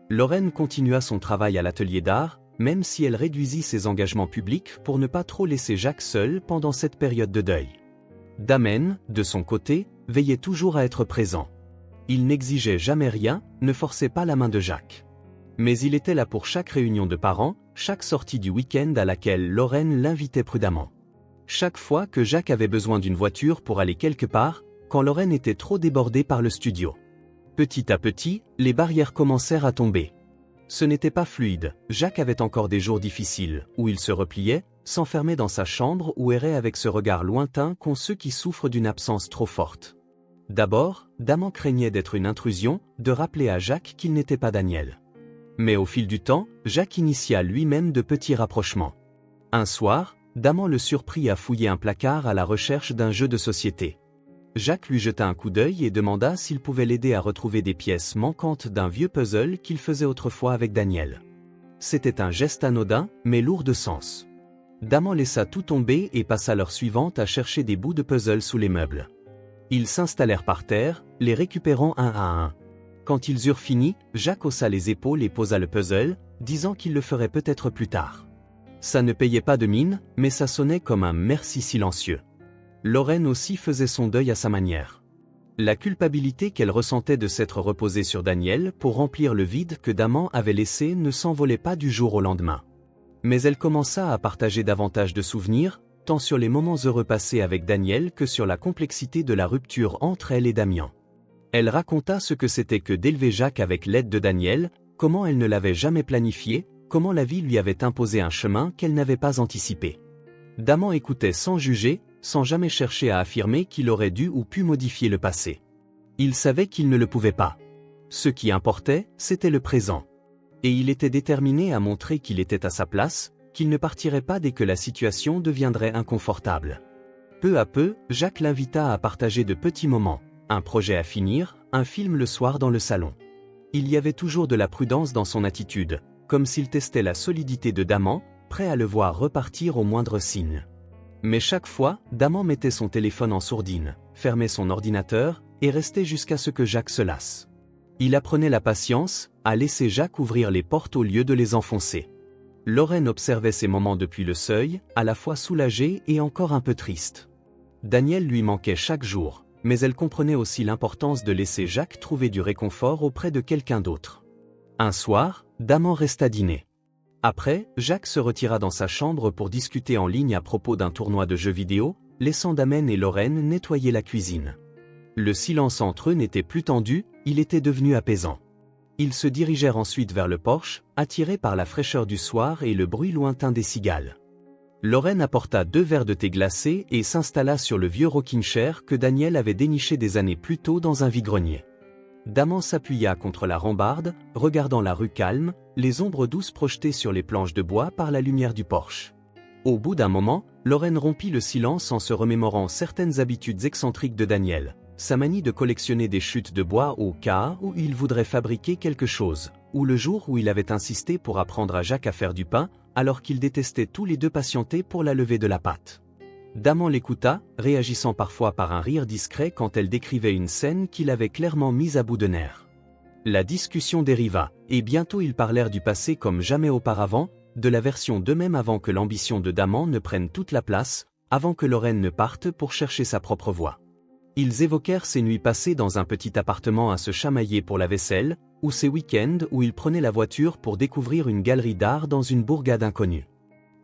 Lorraine continua son travail à l'atelier d'art, même si elle réduisit ses engagements publics pour ne pas trop laisser Jacques seul pendant cette période de deuil. Damen, de son côté, veillait toujours à être présent. Il n'exigeait jamais rien, ne forçait pas la main de Jacques. Mais il était là pour chaque réunion de parents, chaque sortie du week-end à laquelle Lorraine l'invitait prudemment. Chaque fois que Jacques avait besoin d'une voiture pour aller quelque part, quand Lorraine était trop débordée par le studio. Petit à petit, les barrières commencèrent à tomber. Ce n'était pas fluide, Jacques avait encore des jours difficiles, où il se repliait, s'enfermait dans sa chambre ou errait avec ce regard lointain qu'ont ceux qui souffrent d'une absence trop forte. D'abord, Daman craignait d'être une intrusion, de rappeler à Jacques qu'il n'était pas Daniel. Mais au fil du temps, Jacques initia lui-même de petits rapprochements. Un soir, Daman le surprit à fouiller un placard à la recherche d'un jeu de société. Jacques lui jeta un coup d'œil et demanda s'il pouvait l'aider à retrouver des pièces manquantes d'un vieux puzzle qu'il faisait autrefois avec Daniel. C'était un geste anodin, mais lourd de sens. Daman laissa tout tomber et passa l'heure suivante à chercher des bouts de puzzle sous les meubles. Ils s'installèrent par terre, les récupérant un à un. Quand ils eurent fini, Jacques haussa les épaules et posa le puzzle, disant qu'il le ferait peut-être plus tard. Ça ne payait pas de mine, mais ça sonnait comme un merci silencieux. Lorraine aussi faisait son deuil à sa manière. La culpabilité qu'elle ressentait de s'être reposée sur Daniel pour remplir le vide que Daman avait laissé ne s'envolait pas du jour au lendemain. Mais elle commença à partager davantage de souvenirs, tant sur les moments heureux passés avec Daniel que sur la complexité de la rupture entre elle et Damian. Elle raconta ce que c'était que d'élever Jacques avec l'aide de Daniel, comment elle ne l'avait jamais planifié, comment la vie lui avait imposé un chemin qu'elle n'avait pas anticipé. Daman écoutait sans juger, sans jamais chercher à affirmer qu'il aurait dû ou pu modifier le passé. Il savait qu'il ne le pouvait pas. Ce qui importait, c'était le présent. Et il était déterminé à montrer qu'il était à sa place, qu'il ne partirait pas dès que la situation deviendrait inconfortable. Peu à peu, Jacques l'invita à partager de petits moments. Un projet à finir, un film le soir dans le salon. Il y avait toujours de la prudence dans son attitude, comme s'il testait la solidité de Daman, prêt à le voir repartir au moindre signe. Mais chaque fois, Daman mettait son téléphone en sourdine, fermait son ordinateur, et restait jusqu'à ce que Jacques se lasse. Il apprenait la patience, à laisser Jacques ouvrir les portes au lieu de les enfoncer. Lorraine observait ces moments depuis le seuil, à la fois soulagée et encore un peu triste. Daniel lui manquait chaque jour, mais elle comprenait aussi l'importance de laisser Jacques trouver du réconfort auprès de quelqu'un d'autre. Un soir, Daman resta dîner. Après, Jacques se retira dans sa chambre pour discuter en ligne à propos d'un tournoi de jeux vidéo, laissant Damen et Lorraine nettoyer la cuisine. Le silence entre eux n'était plus tendu, il était devenu apaisant. Ils se dirigèrent ensuite vers le porche, attirés par la fraîcheur du soir et le bruit lointain des cigales. Lorraine apporta 2 verres de thé glacé et s'installa sur le vieux rocking chair que Daniel avait déniché des années plus tôt dans un vide-grenier. Daman s'appuya contre la rambarde, regardant la rue calme, les ombres douces projetées sur les planches de bois par la lumière du porche. Au bout d'un moment, Lorraine rompit le silence en se remémorant certaines habitudes excentriques de Daniel, sa manie de collectionner des chutes de bois au cas où il voudrait fabriquer quelque chose, ou le jour où il avait insisté pour apprendre à Jacques à faire du pain, alors qu'ils détestaient tous les deux patienter pour la levée de la pâte. Daman l'écouta, réagissant parfois par un rire discret quand elle décrivait une scène qu'il avait clairement mise à bout de nerfs. La discussion dériva, et bientôt ils parlèrent du passé comme jamais auparavant, de la version d'eux-mêmes avant que l'ambition de Daman ne prenne toute la place, avant que Lorraine ne parte pour chercher sa propre voie. Ils évoquèrent ces nuits passées dans un petit appartement à se chamailler pour la vaisselle, ou ces week-ends où ils prenaient la voiture pour découvrir une galerie d'art dans une bourgade inconnue.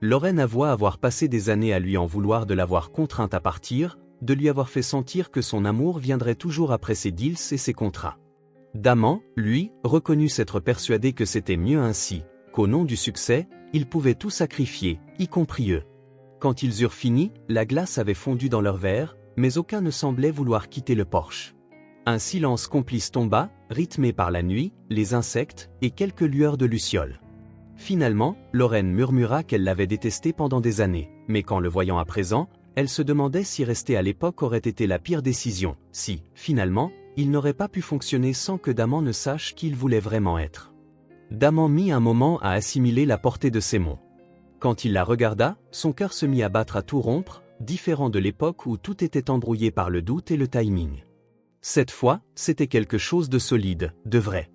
Lorraine avoua avoir passé des années à lui en vouloir de l'avoir contrainte à partir, de lui avoir fait sentir que son amour viendrait toujours après ses deals et ses contrats. Daman, lui, reconnut s'être persuadé que c'était mieux ainsi, qu'au nom du succès, il pouvait tout sacrifier, y compris eux. Quand ils eurent fini, la glace avait fondu dans leurs verres, mais aucun ne semblait vouloir quitter le porche. Un silence complice tomba, rythmé par la nuit, les insectes et quelques lueurs de lucioles. Finalement, Lorraine murmura qu'elle l'avait détesté pendant des années, mais qu'en le voyant à présent, elle se demandait si rester à l'époque aurait été la pire décision, si, finalement, il n'aurait pas pu fonctionner sans que Daman ne sache qui il voulait vraiment être. Daman mit un moment à assimiler la portée de ces mots. Quand il la regarda, son cœur se mit à battre à tout rompre, différent de l'époque où tout était embrouillé par le doute et le timing. Cette fois, c'était quelque chose de solide, de vrai.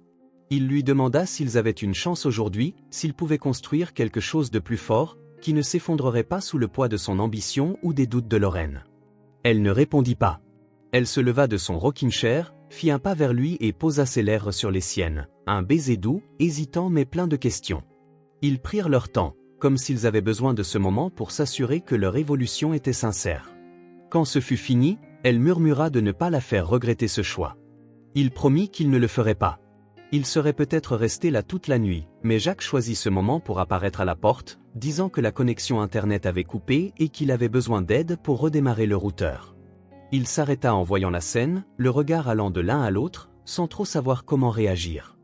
Il lui demanda s'ils avaient une chance aujourd'hui, s'ils pouvaient construire quelque chose de plus fort, qui ne s'effondrerait pas sous le poids de son ambition ou des doutes de Lorraine. Elle ne répondit pas. Elle se leva de son rocking chair, fit un pas vers lui et posa ses lèvres sur les siennes, un baiser doux, hésitant mais plein de questions. Ils prirent leur temps, comme s'ils avaient besoin de ce moment pour s'assurer que leur évolution était sincère. Quand ce fut fini, elle murmura de ne pas la faire regretter ce choix. Il promit qu'il ne le ferait pas. Il serait peut-être resté là toute la nuit, mais Jacques choisit ce moment pour apparaître à la porte, disant que la connexion Internet avait coupé et qu'il avait besoin d'aide pour redémarrer le routeur. Il s'arrêta en voyant la scène, le regard allant de l'un à l'autre, sans trop savoir comment réagir.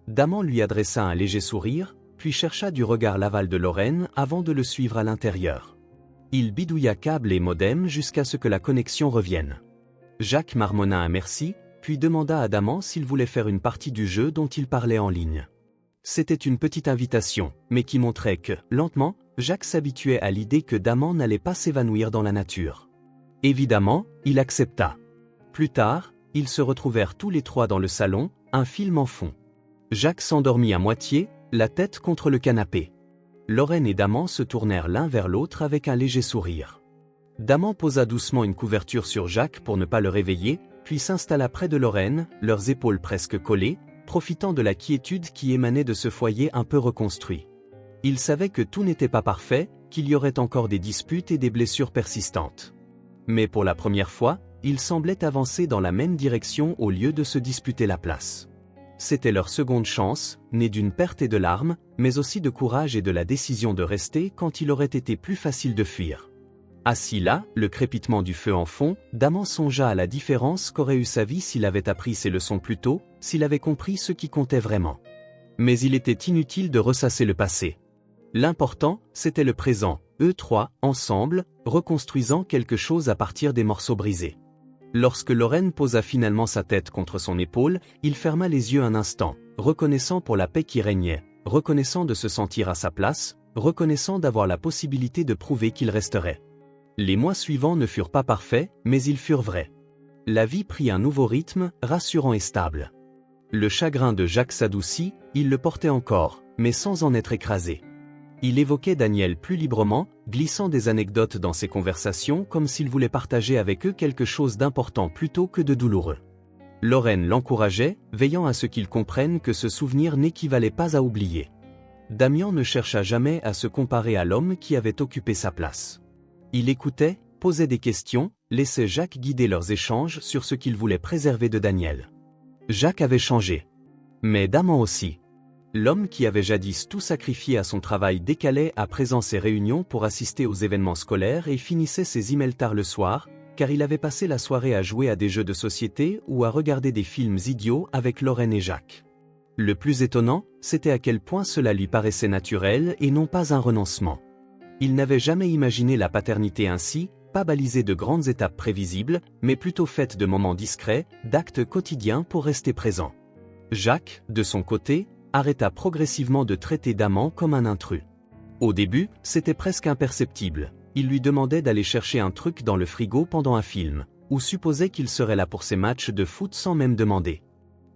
Daman lui adressa un léger sourire, puis chercha du regard l'aval de Lorraine avant de le suivre à l'intérieur. Il bidouilla câble et modem jusqu'à ce que la connexion revienne. Jacques marmonna un merci, puis demanda à Daman s'il voulait faire une partie du jeu dont il parlait en ligne. C'était une petite invitation, mais qui montrait que, lentement, Jacques s'habituait à l'idée que Daman n'allait pas s'évanouir dans la nature. Évidemment, il accepta. Plus tard, ils se retrouvèrent tous les trois dans le salon, un film en fond. Jacques s'endormit à moitié, la tête contre le canapé. Lorraine et Daman se tournèrent l'un vers l'autre avec un léger sourire. Daman posa doucement une couverture sur Jacques pour ne pas le réveiller, puis s'installa près de Lorraine, leurs épaules presque collées, profitant de la quiétude qui émanait de ce foyer un peu reconstruit. Il savait que tout n'était pas parfait, qu'il y aurait encore des disputes et des blessures persistantes. Mais pour la première fois, ils semblaient avancer dans la même direction au lieu de se disputer la place. C'était leur seconde chance, née d'une perte et de larmes, mais aussi de courage et de la décision de rester quand il aurait été plus facile de fuir. Assis là, le crépitement du feu en fond, Daman songea à la différence qu'aurait eu sa vie s'il avait appris ses leçons plus tôt, s'il avait compris ce qui comptait vraiment. Mais il était inutile de ressasser le passé. L'important, c'était le présent, eux trois, ensemble, reconstruisant quelque chose à partir des morceaux brisés. Lorsque Lorraine posa finalement sa tête contre son épaule, il ferma les yeux un instant, reconnaissant pour la paix qui régnait, reconnaissant de se sentir à sa place, reconnaissant d'avoir la possibilité de prouver qu'il resterait. Les mois suivants ne furent pas parfaits, mais ils furent vrais. La vie prit un nouveau rythme, rassurant et stable. Le chagrin de Jacques s'adoucit, il le portait encore, mais sans en être écrasé. Il évoquait Daniel plus librement, glissant des anecdotes dans ses conversations comme s'il voulait partager avec eux quelque chose d'important plutôt que de douloureux. Lorraine l'encourageait, veillant à ce qu'ils comprennent que ce souvenir n'équivalait pas à oublier. Damian ne chercha jamais à se comparer à l'homme qui avait occupé sa place. Il écoutait, posait des questions, laissait Jacques guider leurs échanges sur ce qu'il voulait préserver de Daniel. Jacques avait changé. Mais Daman aussi. L'homme qui avait jadis tout sacrifié à son travail décalait à présent ses réunions pour assister aux événements scolaires et finissait ses emails tard le soir, car il avait passé la soirée à jouer à des jeux de société ou à regarder des films idiots avec Lorraine et Jacques. Le plus étonnant, c'était à quel point cela lui paraissait naturel et non pas un renoncement. Il n'avait jamais imaginé la paternité ainsi, pas balisée de grandes étapes prévisibles, mais plutôt faite de moments discrets, d'actes quotidiens pour rester présent. Jacques, de son côté, arrêta progressivement de traiter Daman comme un intrus. Au début, c'était presque imperceptible. Il lui demandait d'aller chercher un truc dans le frigo pendant un film, ou supposait qu'il serait là pour ses matchs de foot sans même demander.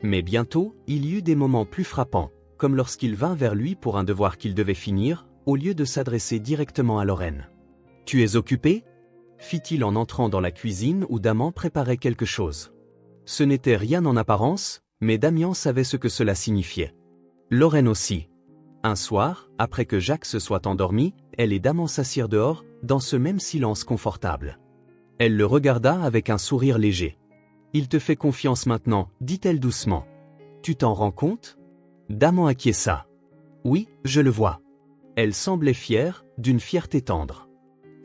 Mais bientôt, il y eut des moments plus frappants, comme lorsqu'il vint vers lui pour un devoir qu'il devait finir, au lieu de s'adresser directement à Lorraine. « Tu es occupé ?» fit-il en entrant dans la cuisine où Daman préparait quelque chose. Ce n'était rien en apparence, mais Damian savait ce que cela signifiait. Lorraine aussi. Un soir, après que Jacques se soit endormi, elle et Daman s'assirent dehors, dans ce même silence confortable. Elle le regarda avec un sourire léger. « Il te fait confiance maintenant, dit-elle doucement. Tu t'en rends compte ?» Daman acquiesça. « Oui, je le vois. » Elle semblait fière, d'une fierté tendre.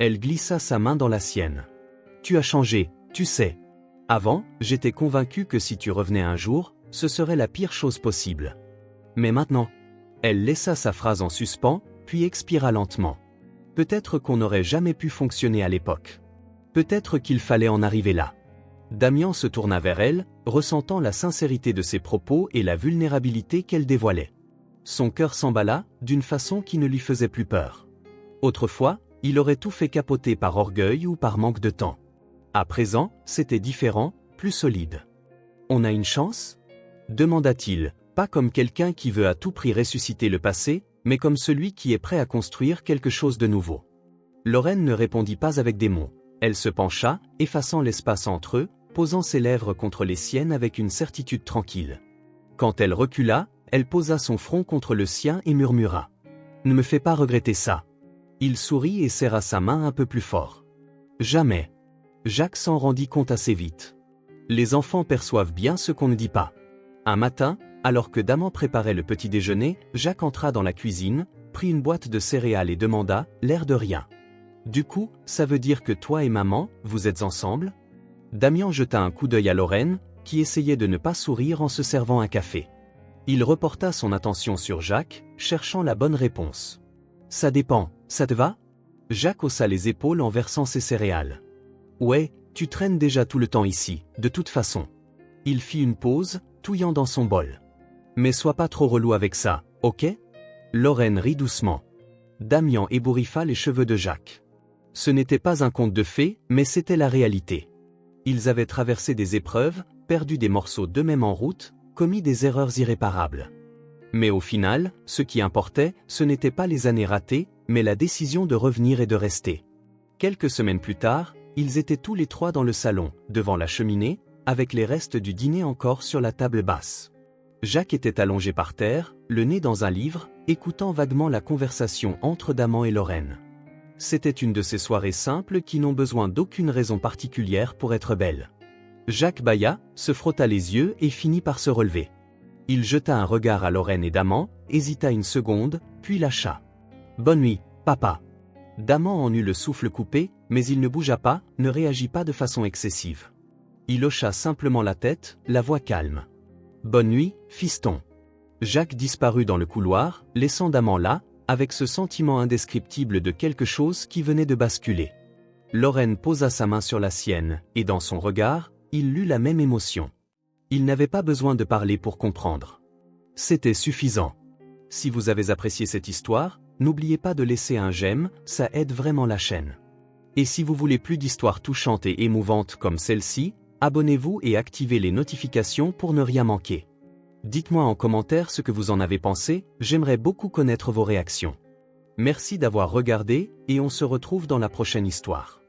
Elle glissa sa main dans la sienne. « Tu as changé, tu sais. Avant, j'étais convaincue que si tu revenais un jour, ce serait la pire chose possible. Mais maintenant... » Elle laissa sa phrase en suspens, puis expira lentement. Peut-être qu'on n'aurait jamais pu fonctionner à l'époque. Peut-être qu'il fallait en arriver là. Damian se tourna vers elle, ressentant la sincérité de ses propos et la vulnérabilité qu'elle dévoilait. Son cœur s'emballa, d'une façon qui ne lui faisait plus peur. Autrefois, il aurait tout fait capoter par orgueil ou par manque de temps. À présent, c'était différent, plus solide. « On a une chance ?» demanda-t-il, pas comme quelqu'un qui veut à tout prix ressusciter le passé, mais comme celui qui est prêt à construire quelque chose de nouveau. Lorraine ne répondit pas avec des mots. Elle se pencha, effaçant l'espace entre eux, posant ses lèvres contre les siennes avec une certitude tranquille. Quand elle recula, elle posa son front contre le sien et murmura. « Ne me fais pas regretter ça. » Il sourit et serra sa main un peu plus fort. « Jamais. » Jacques s'en rendit compte assez vite. Les enfants perçoivent bien ce qu'on ne dit pas. Un matin, alors que Daman préparait le petit déjeuner, Jacques entra dans la cuisine, prit une boîte de céréales et demanda, l'air de rien. « Du coup, ça veut dire que toi et maman, vous êtes ensemble ?» Damian jeta un coup d'œil à Lorraine, qui essayait de ne pas sourire en se servant un café. Il reporta son attention sur Jacques, cherchant la bonne réponse. « Ça dépend, ça te va ?» Jacques haussa les épaules en versant ses céréales. « Ouais, tu traînes déjà tout le temps ici, de toute façon. » Il fit une pause, touillant dans son bol. « Mais sois pas trop relou avec ça, ok ?» Lorraine rit doucement. Damian ébouriffa les cheveux de Jacques. Ce n'était pas un conte de fées, mais c'était la réalité. Ils avaient traversé des épreuves, perdu des morceaux d'eux-mêmes en route, commis des erreurs irréparables. Mais au final, ce qui importait, ce n'était pas les années ratées, mais la décision de revenir et de rester. Quelques semaines plus tard, ils étaient tous les trois dans le salon, devant la cheminée, avec les restes du dîner encore sur la table basse. Jacques était allongé par terre, le nez dans un livre, écoutant vaguement la conversation entre Daman et Lorraine. C'était une de ces soirées simples qui n'ont besoin d'aucune raison particulière pour être belles. Jacques bâilla, se frotta les yeux et finit par se relever. Il jeta un regard à Lorraine et Daman, hésita une seconde, puis lâcha. « Bonne nuit, papa. » Daman en eut le souffle coupé, mais il ne bougea pas, ne réagit pas de façon excessive. Il hocha simplement la tête, la voix calme. « Bonne nuit, fiston. » Jacques disparut dans le couloir, laissant Daman là, avec ce sentiment indescriptible de quelque chose qui venait de basculer. Lorraine posa sa main sur la sienne, et dans son regard, il lut la même émotion. Il n'avait pas besoin de parler pour comprendre. C'était suffisant. Si vous avez apprécié cette histoire, n'oubliez pas de laisser un j'aime, ça aide vraiment la chaîne. Et si vous voulez plus d'histoires touchantes et émouvantes comme celle-ci, abonnez-vous et activez les notifications pour ne rien manquer. Dites-moi en commentaire ce que vous en avez pensé, j'aimerais beaucoup connaître vos réactions. Merci d'avoir regardé, et on se retrouve dans la prochaine histoire.